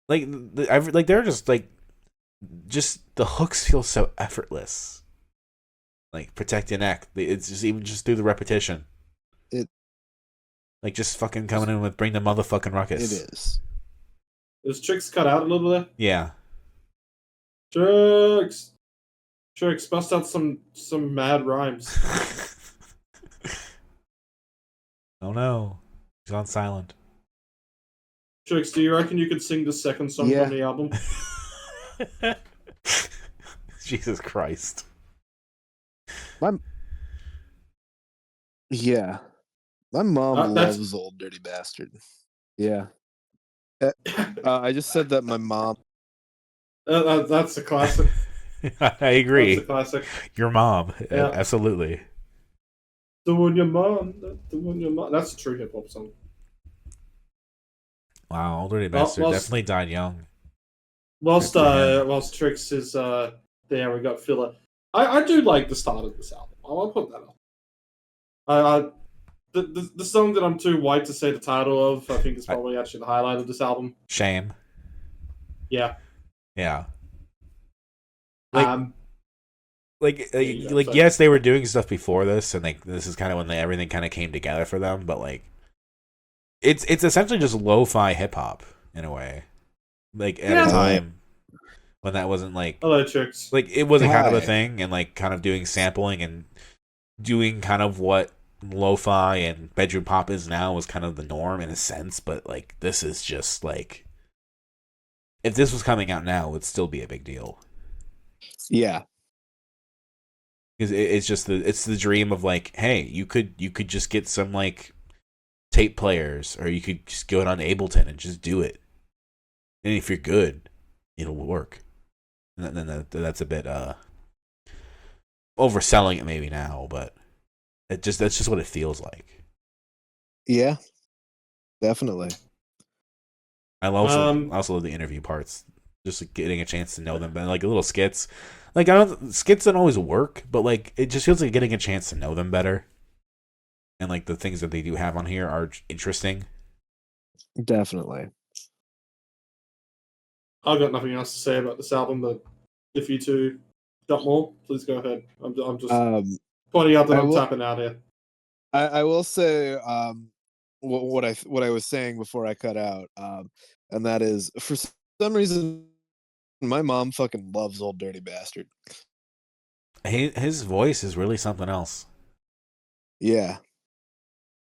Like they're just the hooks feel so effortless. Like Protect Your Neck, it's just even just through the repetition. Like just fucking coming in with Bring the Motherfucking Ruckus. It is. Is Tricks cut out a little bit? Yeah. Tricks, bust out some mad rhymes. Oh no, he's on silent. Tricks, do you reckon you could sing the second song from the album? Jesus Christ. My mom loves Old Dirty Bastard. Yeah. I just said that my mom. That's a classic. I agree. That's a classic. Your mom, absolutely. Doing your mom. That's a true hip hop song. Wow, Old Dirty Bastard definitely died young. Whilst Tricks is there, we got filler. I do like the start of this album. I'll put that up. the song that I'm too white to say the title of, I think is probably actually the highlight of this album. Shame. Yeah. Yeah. Like, yes, they were doing stuff before this, and like this is kind of when everything kind of came together for them. But like, it's essentially just lo-fi hip hop in a way. Like at a time when that wasn't like electrics. Like it wasn't kind of a thing, and like kind of doing sampling and doing kind of what lo-fi and bedroom pop is now was kind of the norm in a sense. But like this is just like, if this was coming out now, it would still be a big deal. Yeah. Because it's the dream of like, hey, you could just get some like tape players, or you could just go on Ableton and just do it, and if you're good, it'll work. And then that's a bit overselling it maybe now, but that's just what it feels like. Yeah, definitely. I also love the interview parts, just like getting a chance to know them, and like little skits. Like skits don't always work, but like it just feels like getting a chance to know them better. And like the things that they do have on here are interesting. Definitely. I've got nothing else to say about this album, but if you two got more, please go ahead. I'm just pointing out that I'm tapping out here. I will say what I was saying before I cut out, and that is, for some reason, my mom fucking loves Old Dirty Bastard. His voice is really something else. Yeah.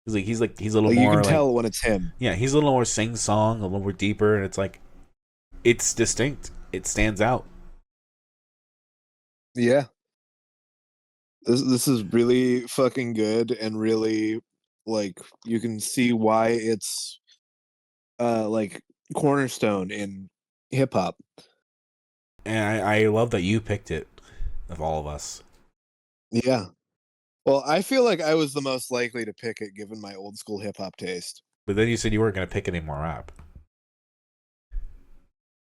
He's a little more. You can tell when it's him. Yeah, he's a little more sing-song, a little more deeper, and it's like, it's distinct. It stands out. Yeah. This is really fucking good, and really, like, you can see why it's like cornerstone in hip hop. And I love that you picked it of all of us. Yeah. Well, I feel like I was the most likely to pick it given my old school hip hop taste. But then you said you weren't going to pick any more rap.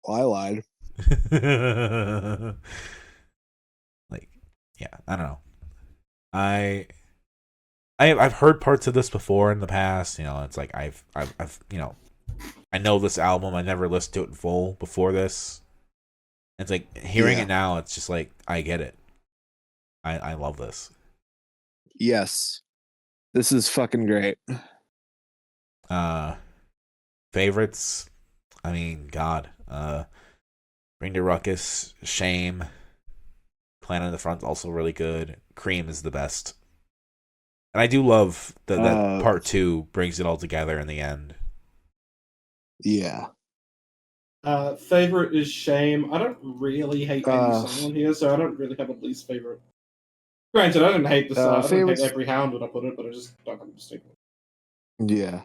Well, I lied. Like, yeah, I don't know. I've heard parts of this before in the past. You know, it's like I've you know, I know this album. I never listened to it in full before this. It's like hearing it now. It's just like I get it. I love this. Yes, this is fucking great. Favorites. I mean, God. Bring the Ruckus, Shame, Plan in the Front's also really good. Cream is the best. And I do love that part 2 brings it all together in the end. Yeah. Favorite is Shame. I don't really hate any song on here, so I don't really have a least favorite. Granted, I didn't hate this. I don't hate every hound when I put it, but I just don't have a stick. Yeah.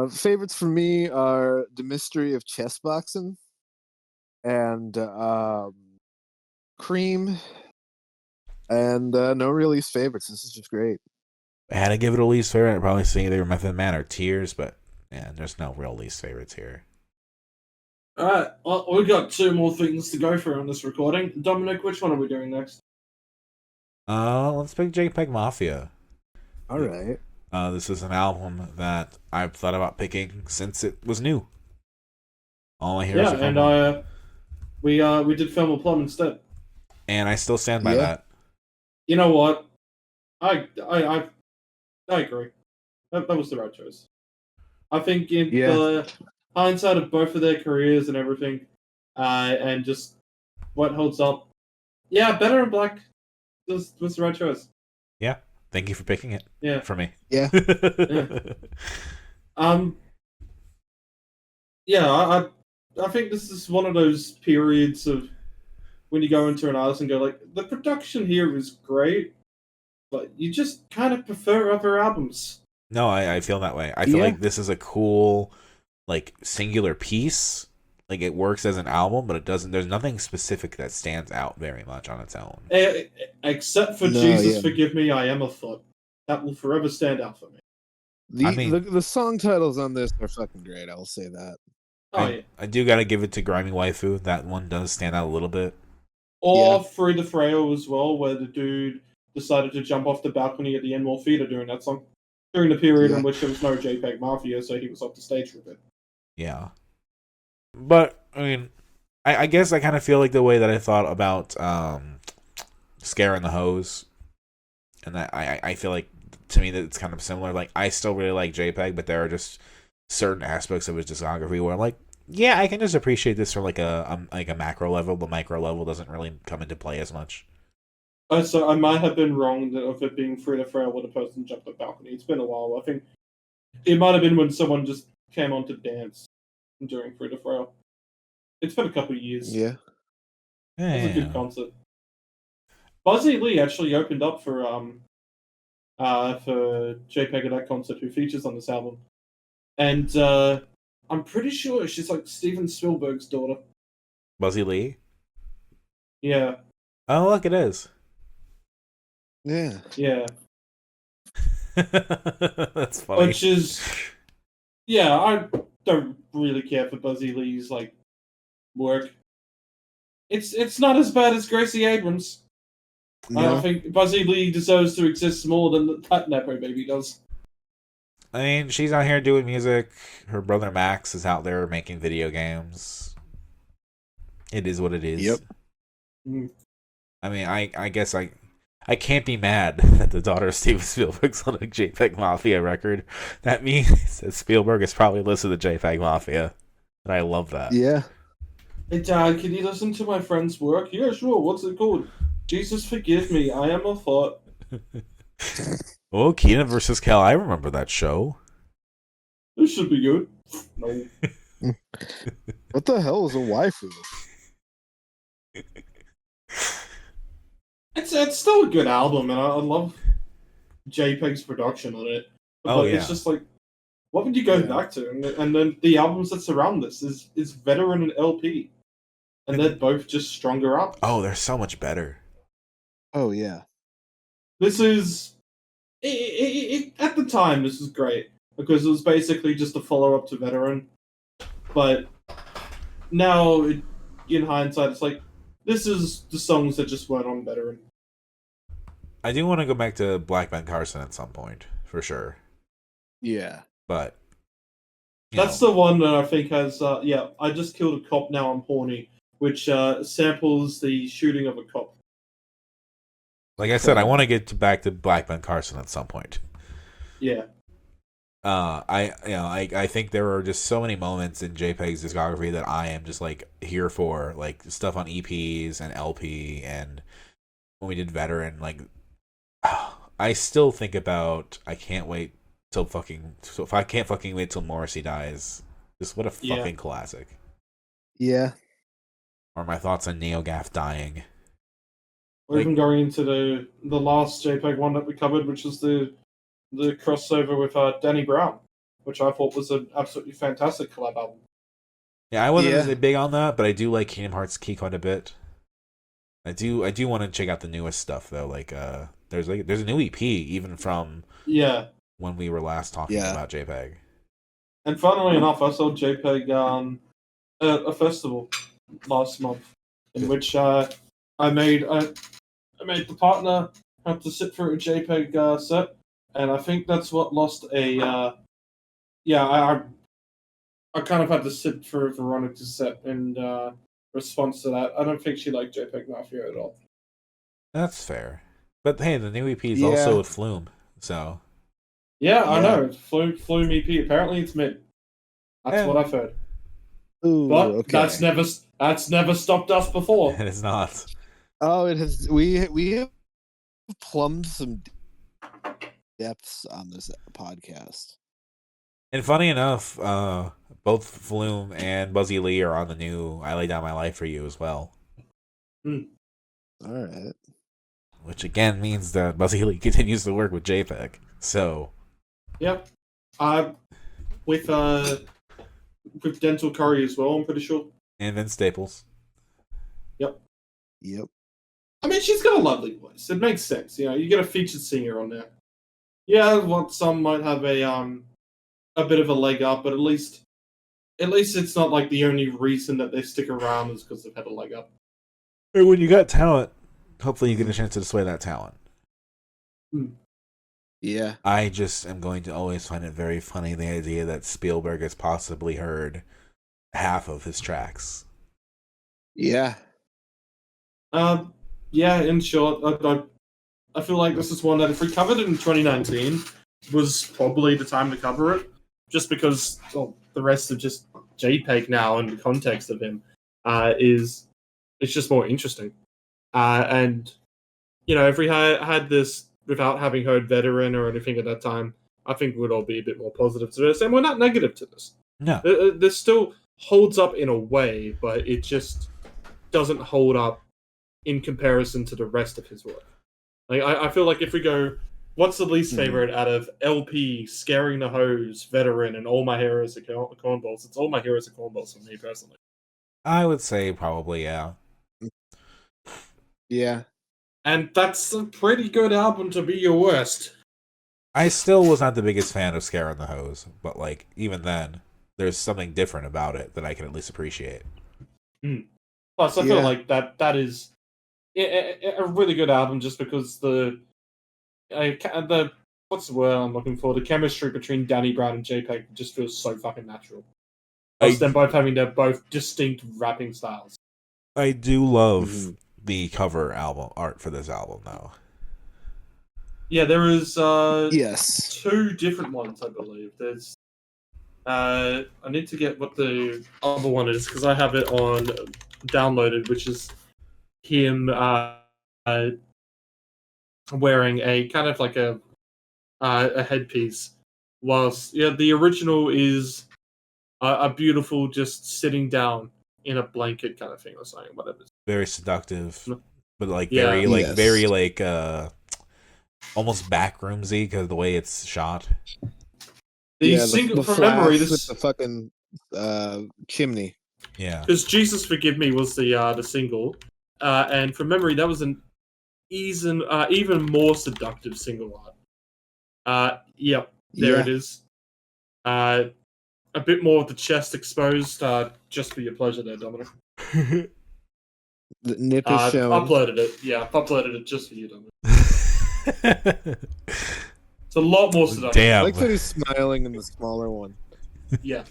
Favorites for me are The Mystery of Chess Boxing and Cream, and no real least favorites. This is just great. I had to give it a least favorite. I'd probably say either Method Man or Tears, but yeah, there's no real least favorites here. Alright, well, we've got 2 more things to go through on this recording. Dominic, which one are we doing next? Let's pick JPEGMafia. Alright. This is an album that I've thought about picking since it was new. All I hear is and we did Film a Plum instead. And I still stand by that. You know what? I agree. That was the right choice. I think in the hindsight of both of their careers and everything, and just what holds up, Better in Black was the right choice. Yeah. Thank you for picking it. Yeah. For me. Yeah. I think this is one of those periods of when you go into an artist and go like, the production here is great, but you just kind of prefer other albums. No, I feel that way. I feel like this is a cool, like, singular piece. Like, it works as an album, but it doesn't. There's nothing specific that stands out very much on its own. Except for Jesus Forgive Me, I Am a Foot. That will forever stand out for me. The song titles on this are fucking great, I will say that. I do gotta give it to Grimy Waifu. That one does stand out a little bit. Or Through the Frail as well, where the dude decided to jump off the balcony at the Enmore Theatre during that song. During the period in which there was no JPEGMafia, so he was off the stage for a bit. Yeah. But, I mean, I guess I kind of feel like the way that I thought about Scare and the Hose. And I feel like, to me, that it's kind of similar. Like, I still really like JPEG, but there are just certain aspects of his discography where I'm like, yeah, I can just appreciate this for like a macro level. The micro level doesn't really come into play as much. So I might have been wrong of it being free to frail when a person jumped off the balcony. It's been a while. I think it might have been when someone just came on to dance during free to frail. It's been a couple of years. Yeah. It was a good concert. Buzzy Lee actually opened up for JPEG at that concert, who features on this album, and I'm pretty sure she's like Steven Spielberg's daughter. Buzzy Lee? Yeah. Oh, look, it is. Yeah. Yeah. That's funny. Which is, yeah, I don't really care for Buzzy Lee's like work. It's not as bad as Gracie Abrams. No. I think Buzzy Lee deserves to exist more than that Nepo baby does. I mean, she's out here doing music. Her brother Max is out there making video games. It is what it is. Yep. I mean, I guess I can't be mad that the daughter of Steven Spielberg's on a JPEGMafia record. That means that Spielberg has probably listened to JPEGMafia. And I love that. Yeah. Hey Dad, can you listen to my friend's work? Yeah, sure. What's it called? Jesus forgive me, I am a thought. Oh, Keenan versus Kel, I remember that show. This should be good. No. What the hell is a waifu? It's still a good album, and I love JPEG's production on it. But Oh, yeah. it's just like, what would you go back to? And then the albums that surround this is Veteran and LP. And they're both just stronger up. Oh, they're so much better. Oh, yeah. This is... at the time, this was great. Because it was basically just a follow-up to Veteran. But now, in hindsight, it's like, this is the songs that just weren't on Veteran. I do want to go back to Black Ben Carson at some point, for sure. Yeah. But That's the one that I think has, I just killed a cop, now I'm horny, which samples the shooting of a cop. like I said, I want to get back to Black Ben Carson at some point. Yeah. I think there are just so many moments in JPEG's discography that I am just like here for, like stuff on EPs and LP, and when we did Veteran, like I still think about I can't wait till Morrissey dies. Just what a fucking classic. Yeah. Or my thoughts on NeoGaf dying. Or even going into the last JPEG one that we covered, which was the crossover with Danny Brown, which I thought was an absolutely fantastic collab album. Yeah, I wasn't really big on that, but I do like Kingdom Hearts Key quite a bit. I do want to check out the newest stuff though. Like there's a new EP even from when we were last talking about JPEG. And funnily enough, I saw JPEG at a festival last month, in which I made the partner have to sit through a JPEG set, and I think that's what lost a. I kind of had to sit through Veronica's set in response to that. I don't think she liked JPEGMafia at all. That's fair, but hey, the new EP is also with Flume, so. Yeah, I know. Flume EP. Apparently, it's mid. That's what I've heard. Ooh, but that's never stopped us before. It is not. Oh, it has. We have plumbed some depths on this podcast. And funny enough, both Flume and Buzzy Lee are on the new "I Lay Down My Life for You" as well. All right. Which again means that Buzzy Lee continues to work with JPEG. So. Yep. With Dental Curry as well, I'm pretty sure. And Vince Staples. Yep. I mean, she's got a lovely voice. It makes sense. You know, you get a featured singer on there. Yeah, well, some might have a bit of a leg up, but at least it's not like the only reason that they stick around is because they've had a leg up. Or when you got talent, hopefully you get a chance to display that talent. Yeah. I just am going to always find it very funny the idea that Spielberg has possibly heard half of his tracks. Yeah. Yeah, in short, I feel like this is one that if we covered it in 2019, was probably the time to cover it, just because the rest of just JPEG now and the context of him it's just more interesting. And if we had this without having heard Veteran or anything at that time, I think we'd all be a bit more positive to this. And we're not negative to this. No. This still holds up in a way, but it just doesn't hold up in comparison to the rest of his work. Like I feel like if we go, what's the least favorite out of LP, Scaring the Hose, Veteran, and All My Heroes Are Cornballs? It's All My Heroes Are Cornballs for me personally. I would say probably, yeah. Yeah. And that's a pretty good album to be your worst. I still was not the biggest fan of Scaring the Hose, but like even then, there's something different about it that I can at least appreciate. Plus, I feel like that is a really good album just because the what's the word I'm looking for? The chemistry between Danny Brown and JPEG just feels so fucking natural. Plus, them both having their both distinct rapping styles. I do love the cover album art for this album, though. Yeah, there is yes, 2 different ones, I believe. There's I need to get what the other one is because I have it on downloaded, which is him wearing a kind of like a headpiece, whilst the original is a beautiful just sitting down in a blanket kind of thing or something, whatever. Very seductive, but like Yeah. very almost backroomsy because of the way it's shot. The single from memory, this with the fucking chimney. Yeah, because Jesus Forgive Me was the single, and from memory that was an even more seductive single art. Yep, there it is. A bit more of the chest exposed, just for your pleasure there, Dominic. The nip is showing. Uploaded it. Yeah, I've uploaded it just for you, Dominic. It's a lot more seductive. Damn. I like that he's smiling in the smaller one. Yeah.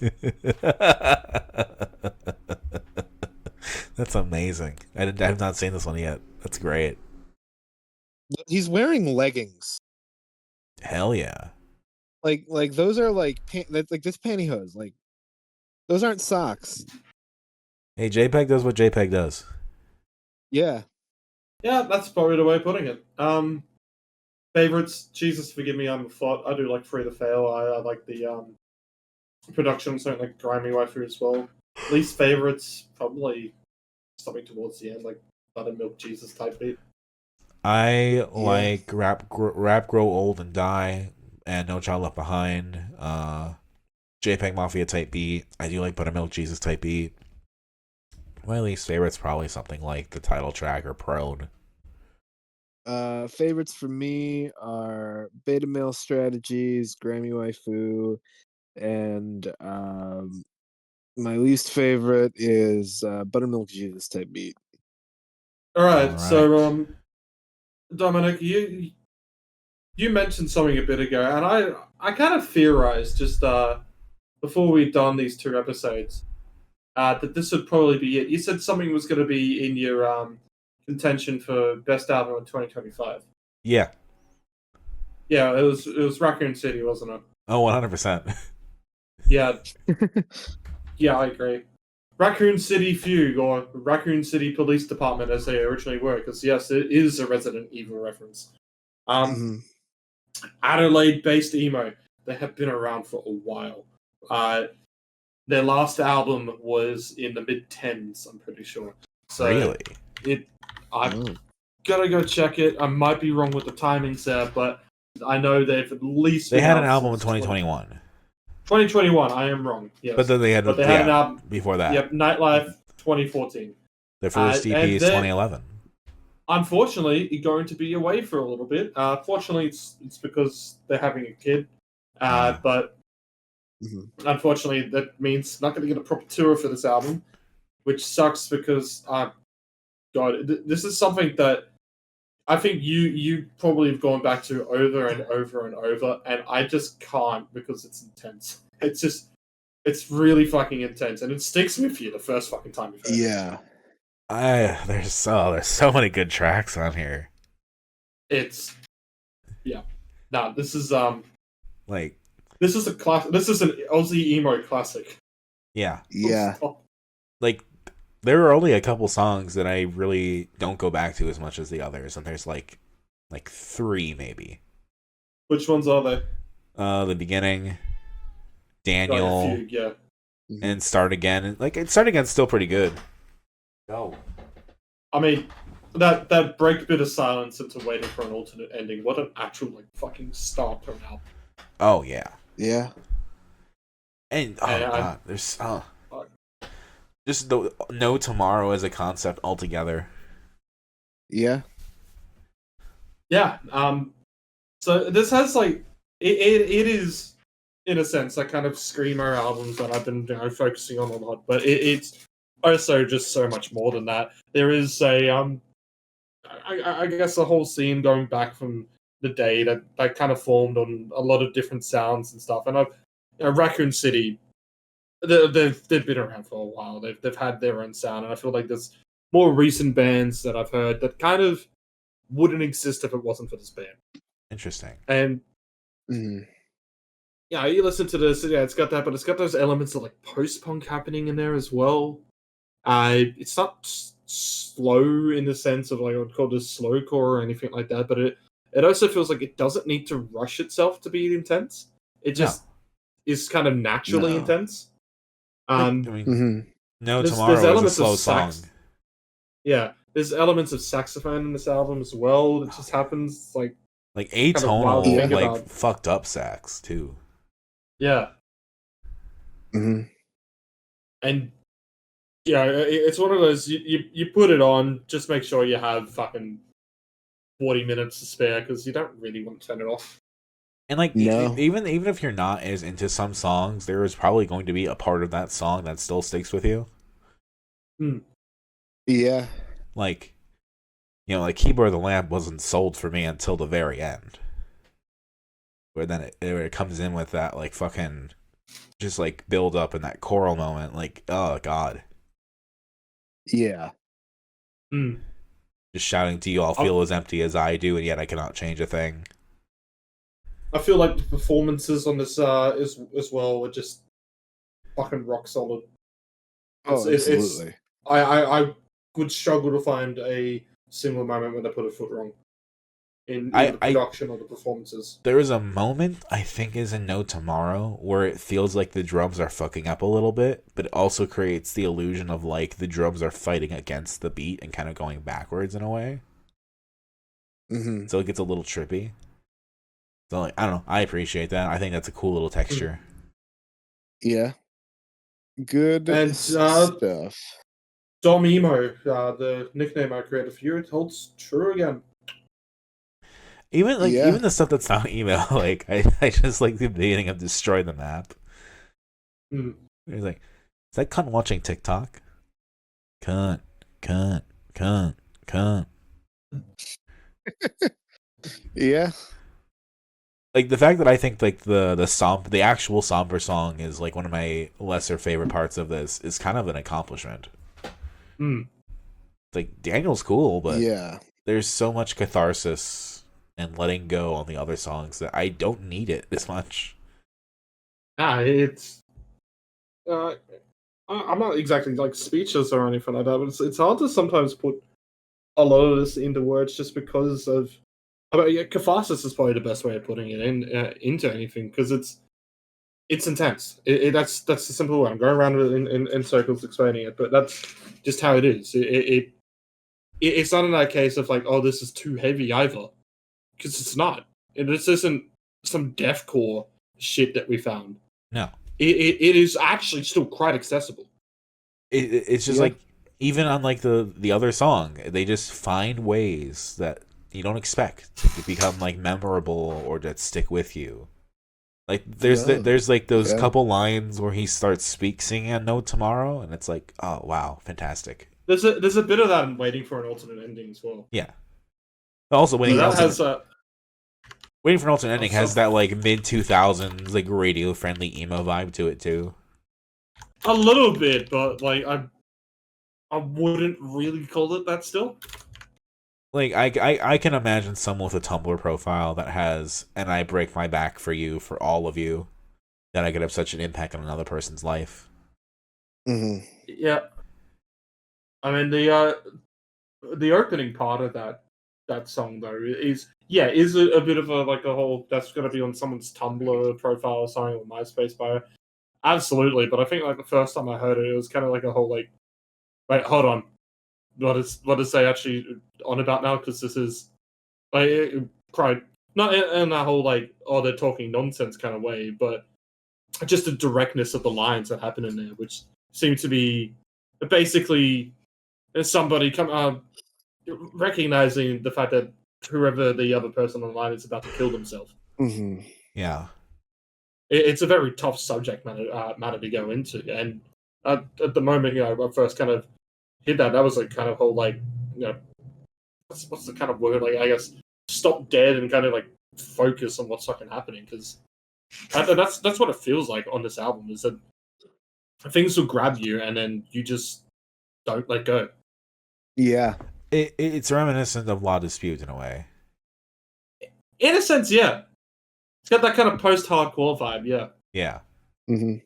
That's amazing. I have not seen this one yet. That's great. He's wearing leggings. Hell yeah. Like those are like this pantyhose. Like those aren't socks. Hey, JPEG does what JPEG does. Yeah. Yeah, that's probably the way of putting it. Favorites, Jesus Forgive Me, I'm a thought. I do like Free to Fail. I like the production, something like Grimy Waifu as well. Least favorites, probably something towards the end, like Buttermilk Jesus type beat. I like Rap Grow Old and Die and No Child Left Behind. JPEGMafia type beat. I do like Buttermilk Jesus type beat. My least favorite's probably something like the title track or Prone. Favorites for me are Beta Male Strategies, Grammy Waifu, and my least favorite is Buttermilk Jesus type beat. All right. So Dominic, you mentioned something a bit ago, and I kind of theorized just before we'd done these 2 episodes that this would probably be it. You said something was going to be in your contention for best album in 2025. Yeah. Yeah, it was Raccoon City, wasn't it? Oh, 100%. Yeah. Yeah, I agree. Raccoon City Fugue, or Raccoon City Police Department, as they originally were, because yes, it is a Resident Evil reference. Adelaide-based emo. They have been around for a while. Their last album was in the mid-10s, I'm pretty sure. So really? I've gotta go check it. I might be wrong with the timings there, but I know they've at least... They had an album in 2021. 2021, I am wrong. Yes. But then they had an album before that. Yep, Nightlife 2014. Their first EP is 2011. Unfortunately, it's going to be away for a little bit. Fortunately, it's because they're having a kid. But unfortunately, that means not going to get a proper tour for this album, which sucks because, God, this is something that I think you probably have gone back to over and over and over, and I just can't because it's intense. It's really fucking intense, and it sticks with you the first fucking time you've heard it. Yeah. There's so many good tracks on here. It's this is Like, this is a class. This is an Aussie emo classic. yeah. Yeah. Like, there are only a couple songs that I really don't go back to as much as the others, and there's like 3 maybe. Which ones are they? The beginning, Daniel, Fugue, yeah. and Start Again. Like, Start Again's still pretty good. Oh. I mean, that break bit of silence into waiting for an alternate ending. What an actual like fucking start to an album. Oh yeah. Yeah. And god, there's just no tomorrow as a concept altogether. Yeah. Yeah. So this has like it is in a sense like kind of screamer albums that I've been focusing on a lot, but it's also just so much more than that. There is a I guess the whole scene going back from the day that kind of formed on a lot of different sounds and stuff. And Raccoon City, they've been around for a while. They've had their own sound, and I feel like there's more recent bands that I've heard that kind of wouldn't exist if it wasn't for this band. Interesting. And yeah, you listen to this, yeah, it's got that, but it's got those elements of like post-punk happening in there as well. It's not slow in the sense of like I would call this slowcore or anything like that, but it also feels like it doesn't need to rush itself to be intense. It just is kind of naturally intense. I mean, there's Tomorrow is a slow song. Yeah, there's elements of saxophone in this album as well. That just happens like atonal, like fucked up sax too. Yeah. And yeah, it's one of those you put it on, just make sure you have fucking 40 minutes to spare because you don't really want to turn it off. And like even if you're not as into some songs, there is probably going to be a part of that song that still sticks with you. Yeah. Like, like Keyboard of the Lamb wasn't sold for me until the very end. Where then it comes in with that like fucking just like build up in that choral moment, like, oh god. Yeah. Just shouting, "Do you all feel as empty as I do, and yet I cannot change a thing?" I feel like the performances on this as well were just fucking rock solid. Absolutely. I would struggle to find a single moment when they put a foot wrong in the production or the performances. There is a moment, I think is in No Tomorrow, where it feels like the drums are fucking up a little bit, but it also creates the illusion of like the drums are fighting against the beat and kind of going backwards in a way. So it gets a little trippy. So like, I don't know, I appreciate that. I think that's a cool little texture. Yeah. Good and stuff. Dom Emo, the nickname I created for you, it holds true again. Even the stuff that's not email, like I just like the beginning of Destroy the Map. He's like, is that cunt watching TikTok? Cunt. Yeah. Like the fact that I think like the actual somber song is like one of my lesser favorite parts of this is kind of an accomplishment. Like Daniel's cool, but there's so much catharsis and letting go on the other songs that I don't need it this much. It's I'm not exactly like speechless or anything like that, but it's hard to sometimes put a lot of this into words just because of. Catharsis is probably the best way of putting it into anything because it's intense. That's the simple way. I'm going around in circles explaining it, but that's just how it is. It's not in that case of like, oh, this is too heavy either, because it's not. This isn't some deathcore shit that we found. No, it is actually still quite accessible. It's just like even on like the other song, they just find ways that you don't expect to become like memorable or that stick with you. Like there's like those couple lines where he starts singing on No Tomorrow, and it's like, oh wow, fantastic. There's a bit of that in Waiting for an Alternate Ending as well. Yeah. Also, Waiting for That Alternate, has Waiting for an Alternate Ending has some- that like mid 2000s like radio friendly emo vibe to it too. a little bit, but like I wouldn't really call it that still. Like I can imagine someone with a Tumblr profile that has "and I break my back for you, for all of you," that I could have such an impact on another person's life. Mm-hmm. Yeah, I mean the opening part of that song though is a bit of a whole that's gonna be on someone's Tumblr profile or something or MySpace bio. Absolutely, but I think like the first time I heard it, it was kind of like a whole like, wait, hold on, what is they actually on about now? Because this is like quite not in a whole like oh they're talking nonsense kind of way, but just the directness of the lines that happen in there, which seem to be basically somebody recognizing the fact that whoever the other person on the line is about to kill themselves. Mm-hmm. Yeah. It's a very tough subject matter to go into, and at the moment, I first kind of hit that. That was like kind of whole like, what's the kind of word? Like I guess stop dead and kind of like focus on what's fucking happening because that's what it feels like on this album is that things will grab you and then you just don't let go. Yeah. It's reminiscent of La Dispute in a way. In a sense, yeah. It's got that kind of post-hardcore vibe, yeah. Yeah. Mm-hmm.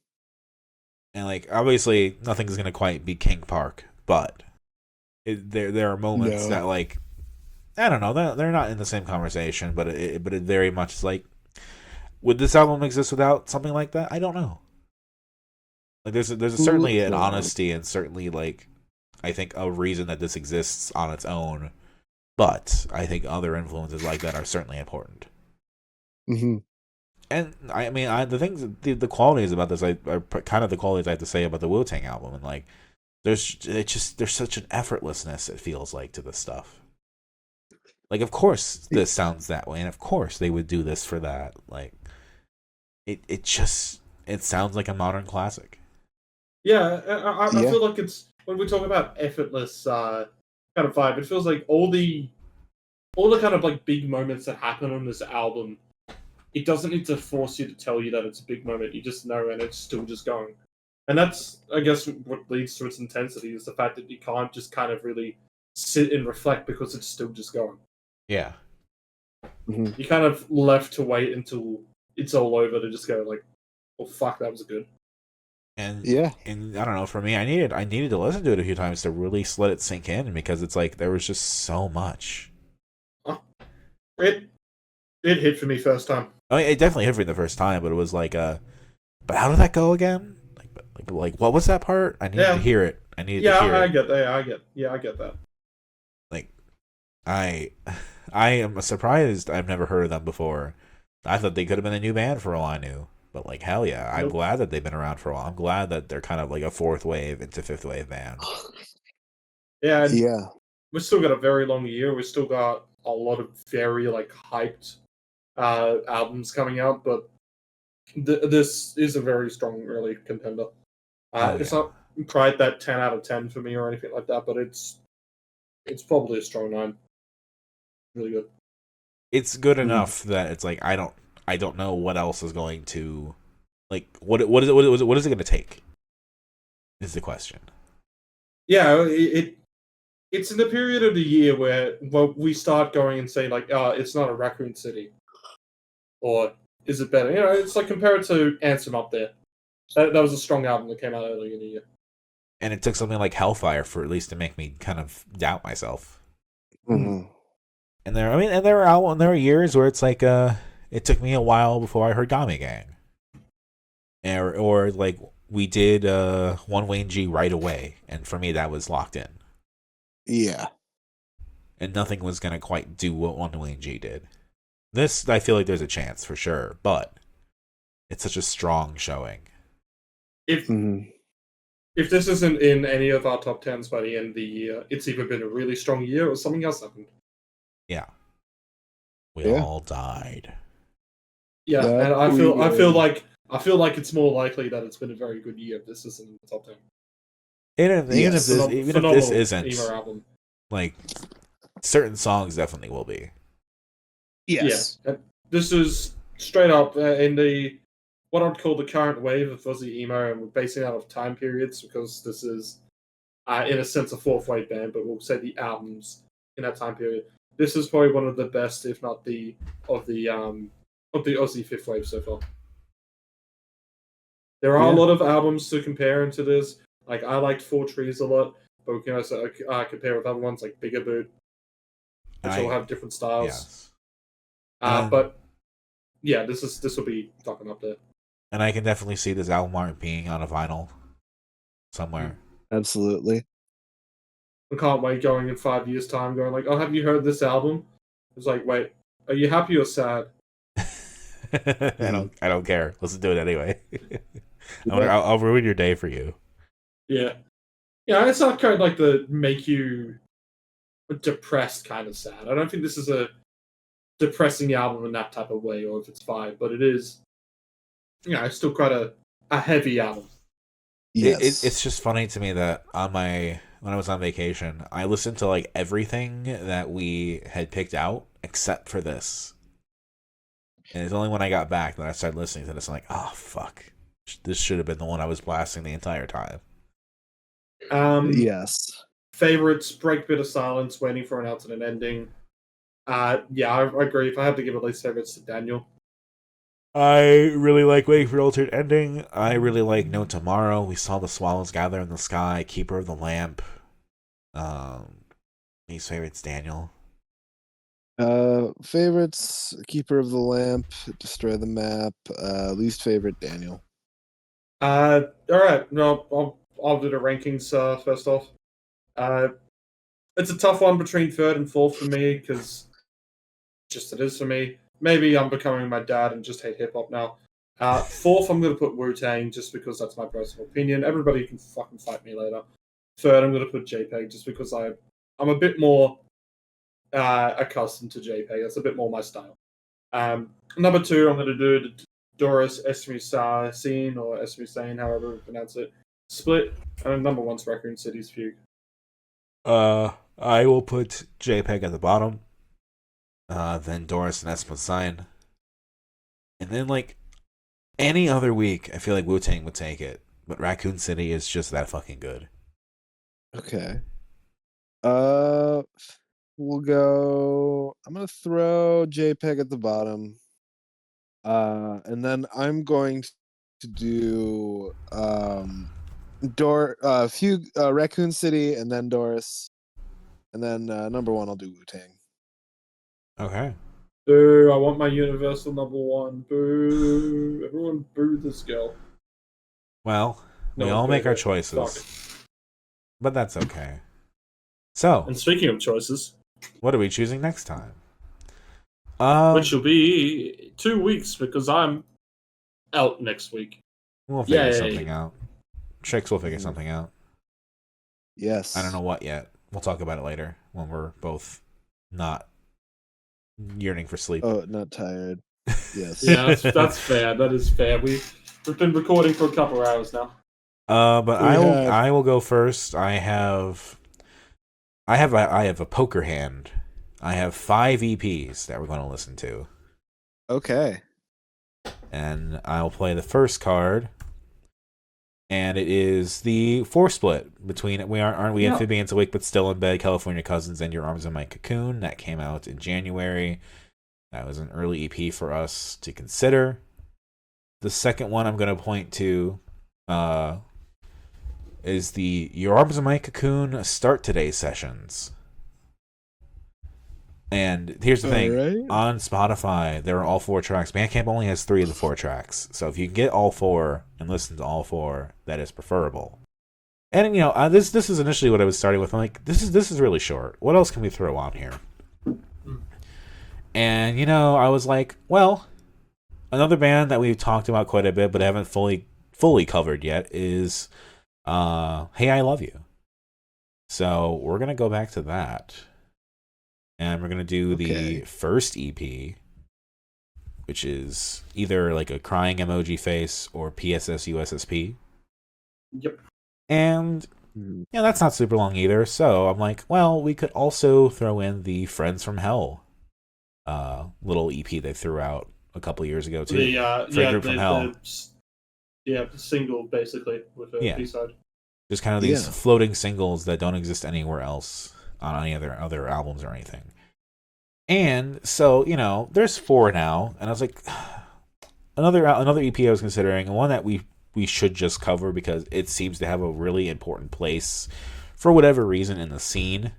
And like obviously nothing's gonna quite be King Park, but there are moments that like I don't know, they're not in the same conversation, but it very much is like, would this album exist without something like that? I don't know. Like there's certainly an honesty and certainly like I think a reason that this exists on its own, but I think other influences like that are certainly important. Mm-hmm. And I mean, the qualities about this are kind of the qualities I have to say about the Wu-Tang album, and like there's such an effortlessness it feels like to this stuff. Like, of course this sounds that way, and of course they would do this for that. Like, it sounds like a modern classic. Yeah, I feel like it's when we talk about effortless kind of vibe, it feels like all the kind of like big moments that happen on this album. It doesn't need to force you to tell you that it's a big moment. You just know, and it's still just going. And that's, I guess, what leads to its intensity is the fact that you can't just kind of really sit and reflect because it's still just going. Yeah. Mm-hmm. You kind of left to wait until it's all over to just go like, "Oh fuck, that was good." And yeah, and I don't know. For me, I needed to listen to it a few times to really let it sink in because it's like there was just so much. It hit for me first time. I mean, it definitely hit for me the first time, but it was like, but how did that go again? Like what was that part? I needed to hear it. I needed to hear it. I get that. I get that. Like, I am surprised I've never heard of them before. I thought they could have been a new band for all I knew. But like, hell yeah, I'm glad that they've been around for a while. I'm glad that they're kind of like a fourth wave into fifth wave band. Yeah, yeah. We've still got a very long year. We've still got a lot of very like hyped albums coming out, but this is a very strong early contender. It's not quite that 10 out of 10 for me or anything like that, but it's probably a strong 9. Really good. It's good enough that it's like I don't know what else is going to like what is it going to take? Is the question. Yeah, it's in the period of the year where we start going and saying like, it's not a Raccoon City, or is it better? It's like compare it to Anthem Up There. That was a strong album that came out earlier in the year. And it took something like Hellfire for at least to make me kind of doubt myself. Mm-hmm. And there are years where it's like it took me a while before I heard Gami Gang. Or like we did One Wayne G right away, and for me that was locked in. Yeah. And nothing was gonna quite do what One Wayne G did. This I feel like there's a chance for sure, but it's such a strong showing. If this isn't in any of our top 10s by the end of the year, it's either been a really strong year or something else happened. Yeah. We all died. Yeah, and I feel like it's more likely that it's been a very good year if this isn't in the top 10. Even if this isn't emo album. like certain songs definitely will be. Yes. Yeah. This is straight up in the what I'd call the current wave of fuzzy emo, and we're basing it out of time periods because this is, in a sense, a fourth wave band, but we'll say the albums in that time period. This is probably one of the best, if not the Aussie fifth wave so far. There are a lot of albums to compare into this. Like I liked Four Trees a lot, but we can also compare with other ones like Bigger Boot, which all have different styles. Yes. But yeah, this will be talking up there. And I can definitely see this album art being on a vinyl somewhere. Absolutely. I can't wait going in 5 years' time, going like, "Oh, have you heard this album?" It's like, wait, are you happy or sad? I don't care. Listen to it anyway. I'll ruin your day for you. Yeah, it's not kind of like the make you depressed kind of sad. I don't think this is a depressing album in that type of way, or if it's vibe, but it is. Yeah, it's still quite a heavy album. Yes. It's just funny to me that when I was on vacation, I listened to like everything that we had picked out except for this. And it's only when I got back that I started listening to this. I'm like, oh fuck, this should have been the one I was blasting the entire time. Yes. Favorites: Breakbit of Silence, Waiting for an Alternate Ending. Yeah, I agree. If I had to give at least favorites to Daniel, I really like Waiting for an Alternate Ending. I really like No Tomorrow. We Saw the Swallows Gather in the Sky. Keeper of the Lamp. Least favorites, Daniel. Favorites: Keeper of the Lamp, Destroy the Map. Least favorite, Daniel. all right. No, I'll do the rankings first off. It's a tough one between third and fourth for me because just it is for me. Maybe I'm becoming my dad and just hate hip hop now. Fourth, I'm going to put Wu-Tang just because that's my personal opinion. Everybody can fucking fight me later. Third, I'm going to put JPEG just because I'm a bit more accustomed to JPEG. That's a bit more my style. Number two, I'm going to do the Doris Sein or Sein, however you pronounce it. Split. And number one's Raccoon City's Fugue. I will put JPEG at the bottom. Then Doris and Sein. And then, like, any other week, I feel like Wu-Tang would take it. But Raccoon City is just that fucking good. Okay. We'll go. I'm gonna throw JPEG at the bottom. And then I'm going to do Fugue, Raccoon City, and then Doris, and then number one I'll do Wu-Tang. Okay. Boo, I want my universal number one. Boo. Everyone boo this girl. Well, we all make our choices. But that's okay. So, and speaking of choices, what are we choosing next time? Which will be 2 weeks because I'm out next week. We'll figure something out. Tricks will figure something out. Yes. I don't know what yet. We'll talk about it later when we're both not yearning for sleep. Oh, not tired. Yes. Yeah, that's fair. That is fair. We've been recording for a couple hours now. But I will go first. I have a poker hand. I have 5 EPs that we're going to listen to. Okay. And I'll play the first card. And it is the 4 split between Aren't We Amphibians Awake But Still in Bed, California Cousins, and Your Arms in My Cocoon. That came out in January. That was an early EP for us to consider. The second one I'm going to point to is the Your Arms in My Cocoon Start Today sessions. And here's the thing. Right. On Spotify, there are all 4 tracks. Bandcamp only has 3 of the 4 tracks. So if you can get all 4 and listen to all 4, that is preferable. And, you know, this is initially what I was starting with. I'm like, this is really short. What else can we throw on here? And, you know, I was like, well, another band that we've talked about quite a bit but haven't fully covered yet is Hey, I Love You. So we're going to go back to that. And we're going to do the first EP, which is either like a crying emoji face or PSS USSP. Yep. And Yeah, that's not super long either. So I'm like, well, we could also throw in the Friends from Hell little EP they threw out a couple years ago too. Friend Group from Hell. The single basically with a Yeah. B-side. Just kind of these floating singles that don't exist anywhere else on any other albums or anything. And so, there's 4 now, and I was like, another EP I was considering, and one that we should just cover because it seems to have a really important place for whatever reason in the scene,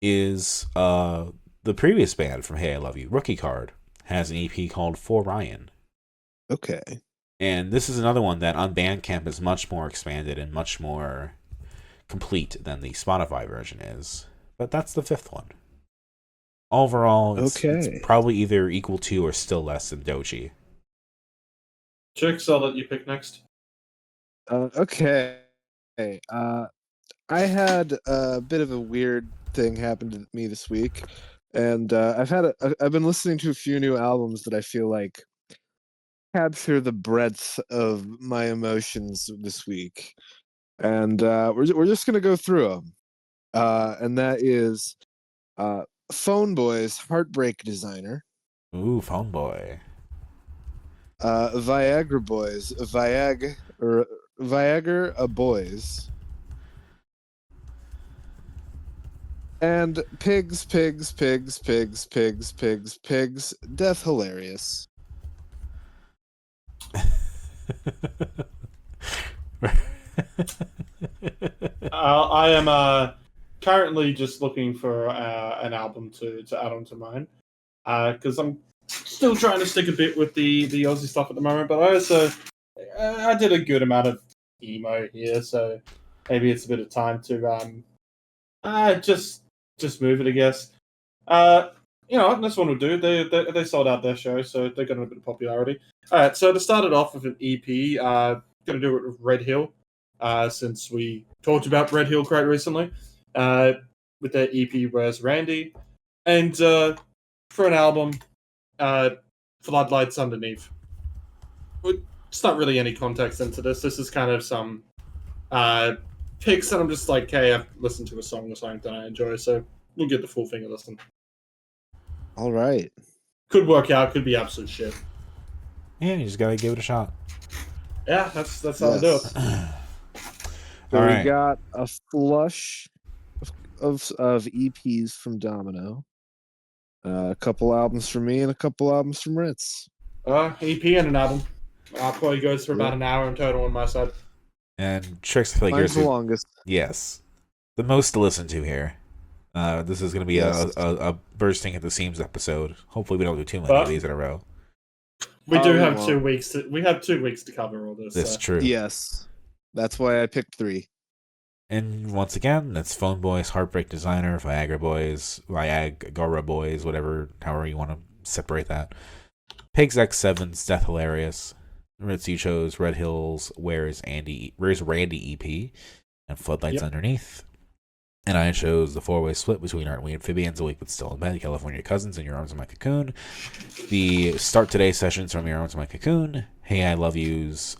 is the previous band from Hey I Love You, Rookie Card, has an EP called For Ryan. Okay. And this is another one that on Bandcamp is much more expanded and much more complete than the Spotify version is. But that's the 5th one. Overall, it's probably either equal to or still less than Doechii. Chicks, I'll let you pick next. Okay. I had a bit of a weird thing happen to me this week, and I've been listening to a few new albums that I feel like capture the breadth of my emotions this week, and we're just gonna go through them, and that is Phone Boy's Heartbreak Designer. Ooh, Phone Boy. Viagra Boys, Viagra Boys. And Pigs, Death Hilarious. I am currently just looking for an album to add on to mine, because I'm still trying to stick a bit with the Aussie stuff at the moment, but I also I did a good amount of emo here, so maybe it's a bit of time to just move it, I guess. This one will do. They sold out their show, so they got a bit of popularity. All right, so to start it off with an EP, gonna do it with Red Hill, since we talked about Red Hill quite recently, with their EP Where's Randy, and for an album, Floodlights Underneath. It's not really any context into this. This is kind of some picks, and I'm just like, hey, I've listened to a song or something that I enjoy, so we'll get the full thing and listen. All right. Could work out, could be absolute shit. Yeah, you just gotta give it a shot. Yeah, that's how I do it. So All we right. got a flush of EPs from Domino, a couple albums from me, and a couple albums from Ritz. EP and an album. Probably goes for about an hour in total on my side. And Tricks, I feel like Mine's yours the longest. Yes, the most to listen to here. This is going to be a bursting at the seams episode. Hopefully, we don't do too many of these in a row. We do have 2 weeks. We have 2 weeks to cover all this. That's true. Yes, that's why I picked 3. And once again, that's Phone Boys, Heartbreak Designer, Viagra Boys, Viagra Boys, however you want to separate that. Pigs X7's Death Hilarious. Ritz, you chose Red Hills, Where's Randy EP, and Floodlights Underneath. And I chose the 4-way split between Aren't We Amphibians, A Week But Still in Bed, California Cousins, and Your Arms in My Cocoon. The Start Today sessions from Your Arms in My Cocoon. Hey I Love You's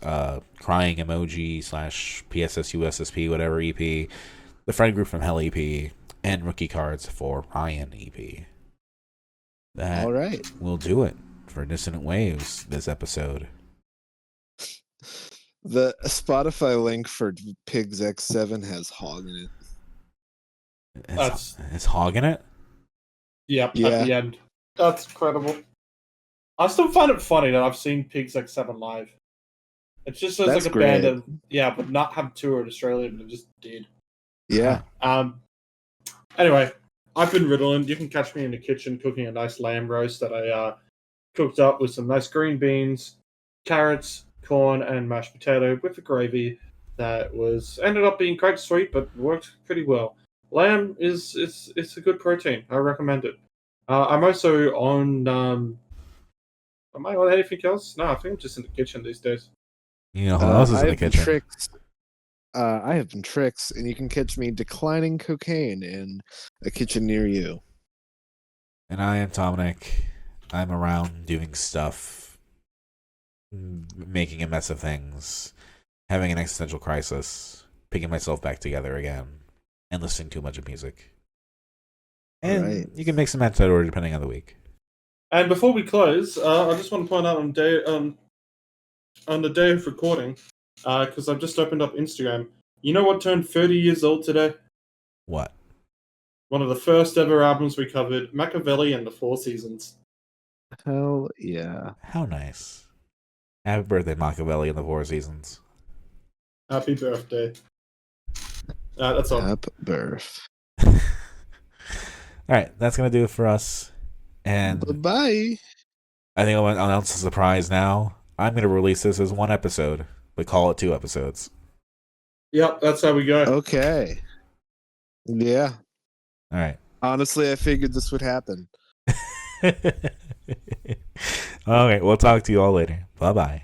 Crying Emoji / PSS USSP, whatever EP. The Friend Group from Hell EP. And Rookie Cards for Ryan EP. That All right. will do it for Dissonant Waves this episode. The Spotify link for Pigs X7 has Hog in it. Is Hog in it? Yep, at the end. That's incredible. I still find it funny that I've seen Pigs X7 live. It just sounds like a band that, but not have toured Australia, but it just did. Yeah. Anyway, I've been riddling. You can catch me in the kitchen cooking a nice lamb roast that I cooked up with some nice green beans, carrots, corn, and mashed potato with a gravy that ended up being quite sweet, but worked pretty well. Lamb it's a good protein. I recommend it. I'm also on. Am I on anything else? No, I think I'm just in the kitchen these days. You know who else is in the kitchen? I have been Tricks, and you can catch me declining cocaine in a kitchen near you. And I am Dominic. I'm around doing stuff, making a mess of things, having an existential crisis, picking myself back together again and listening to a bunch of music. And Right. you can mix and match that order depending on the week. And before we close, I just want to point out on the day of recording, because I've just opened up Instagram. You know what turned 30 years old today? What? One of the first ever albums we covered, Machiavelli and the Four Seasons. Hell yeah. How nice. Happy birthday, Machiavelli and the Four Seasons. Happy birthday. That's all. Happy birth. All right, that's going to do it for us. And Bye-bye. I think I'll announce a surprise now. I'm going to release this as one episode, but call it 2 episodes. Yep, that's how we go. Okay. Yeah. All right. Honestly, I figured this would happen. All right, we'll talk to you all later. Bye-bye.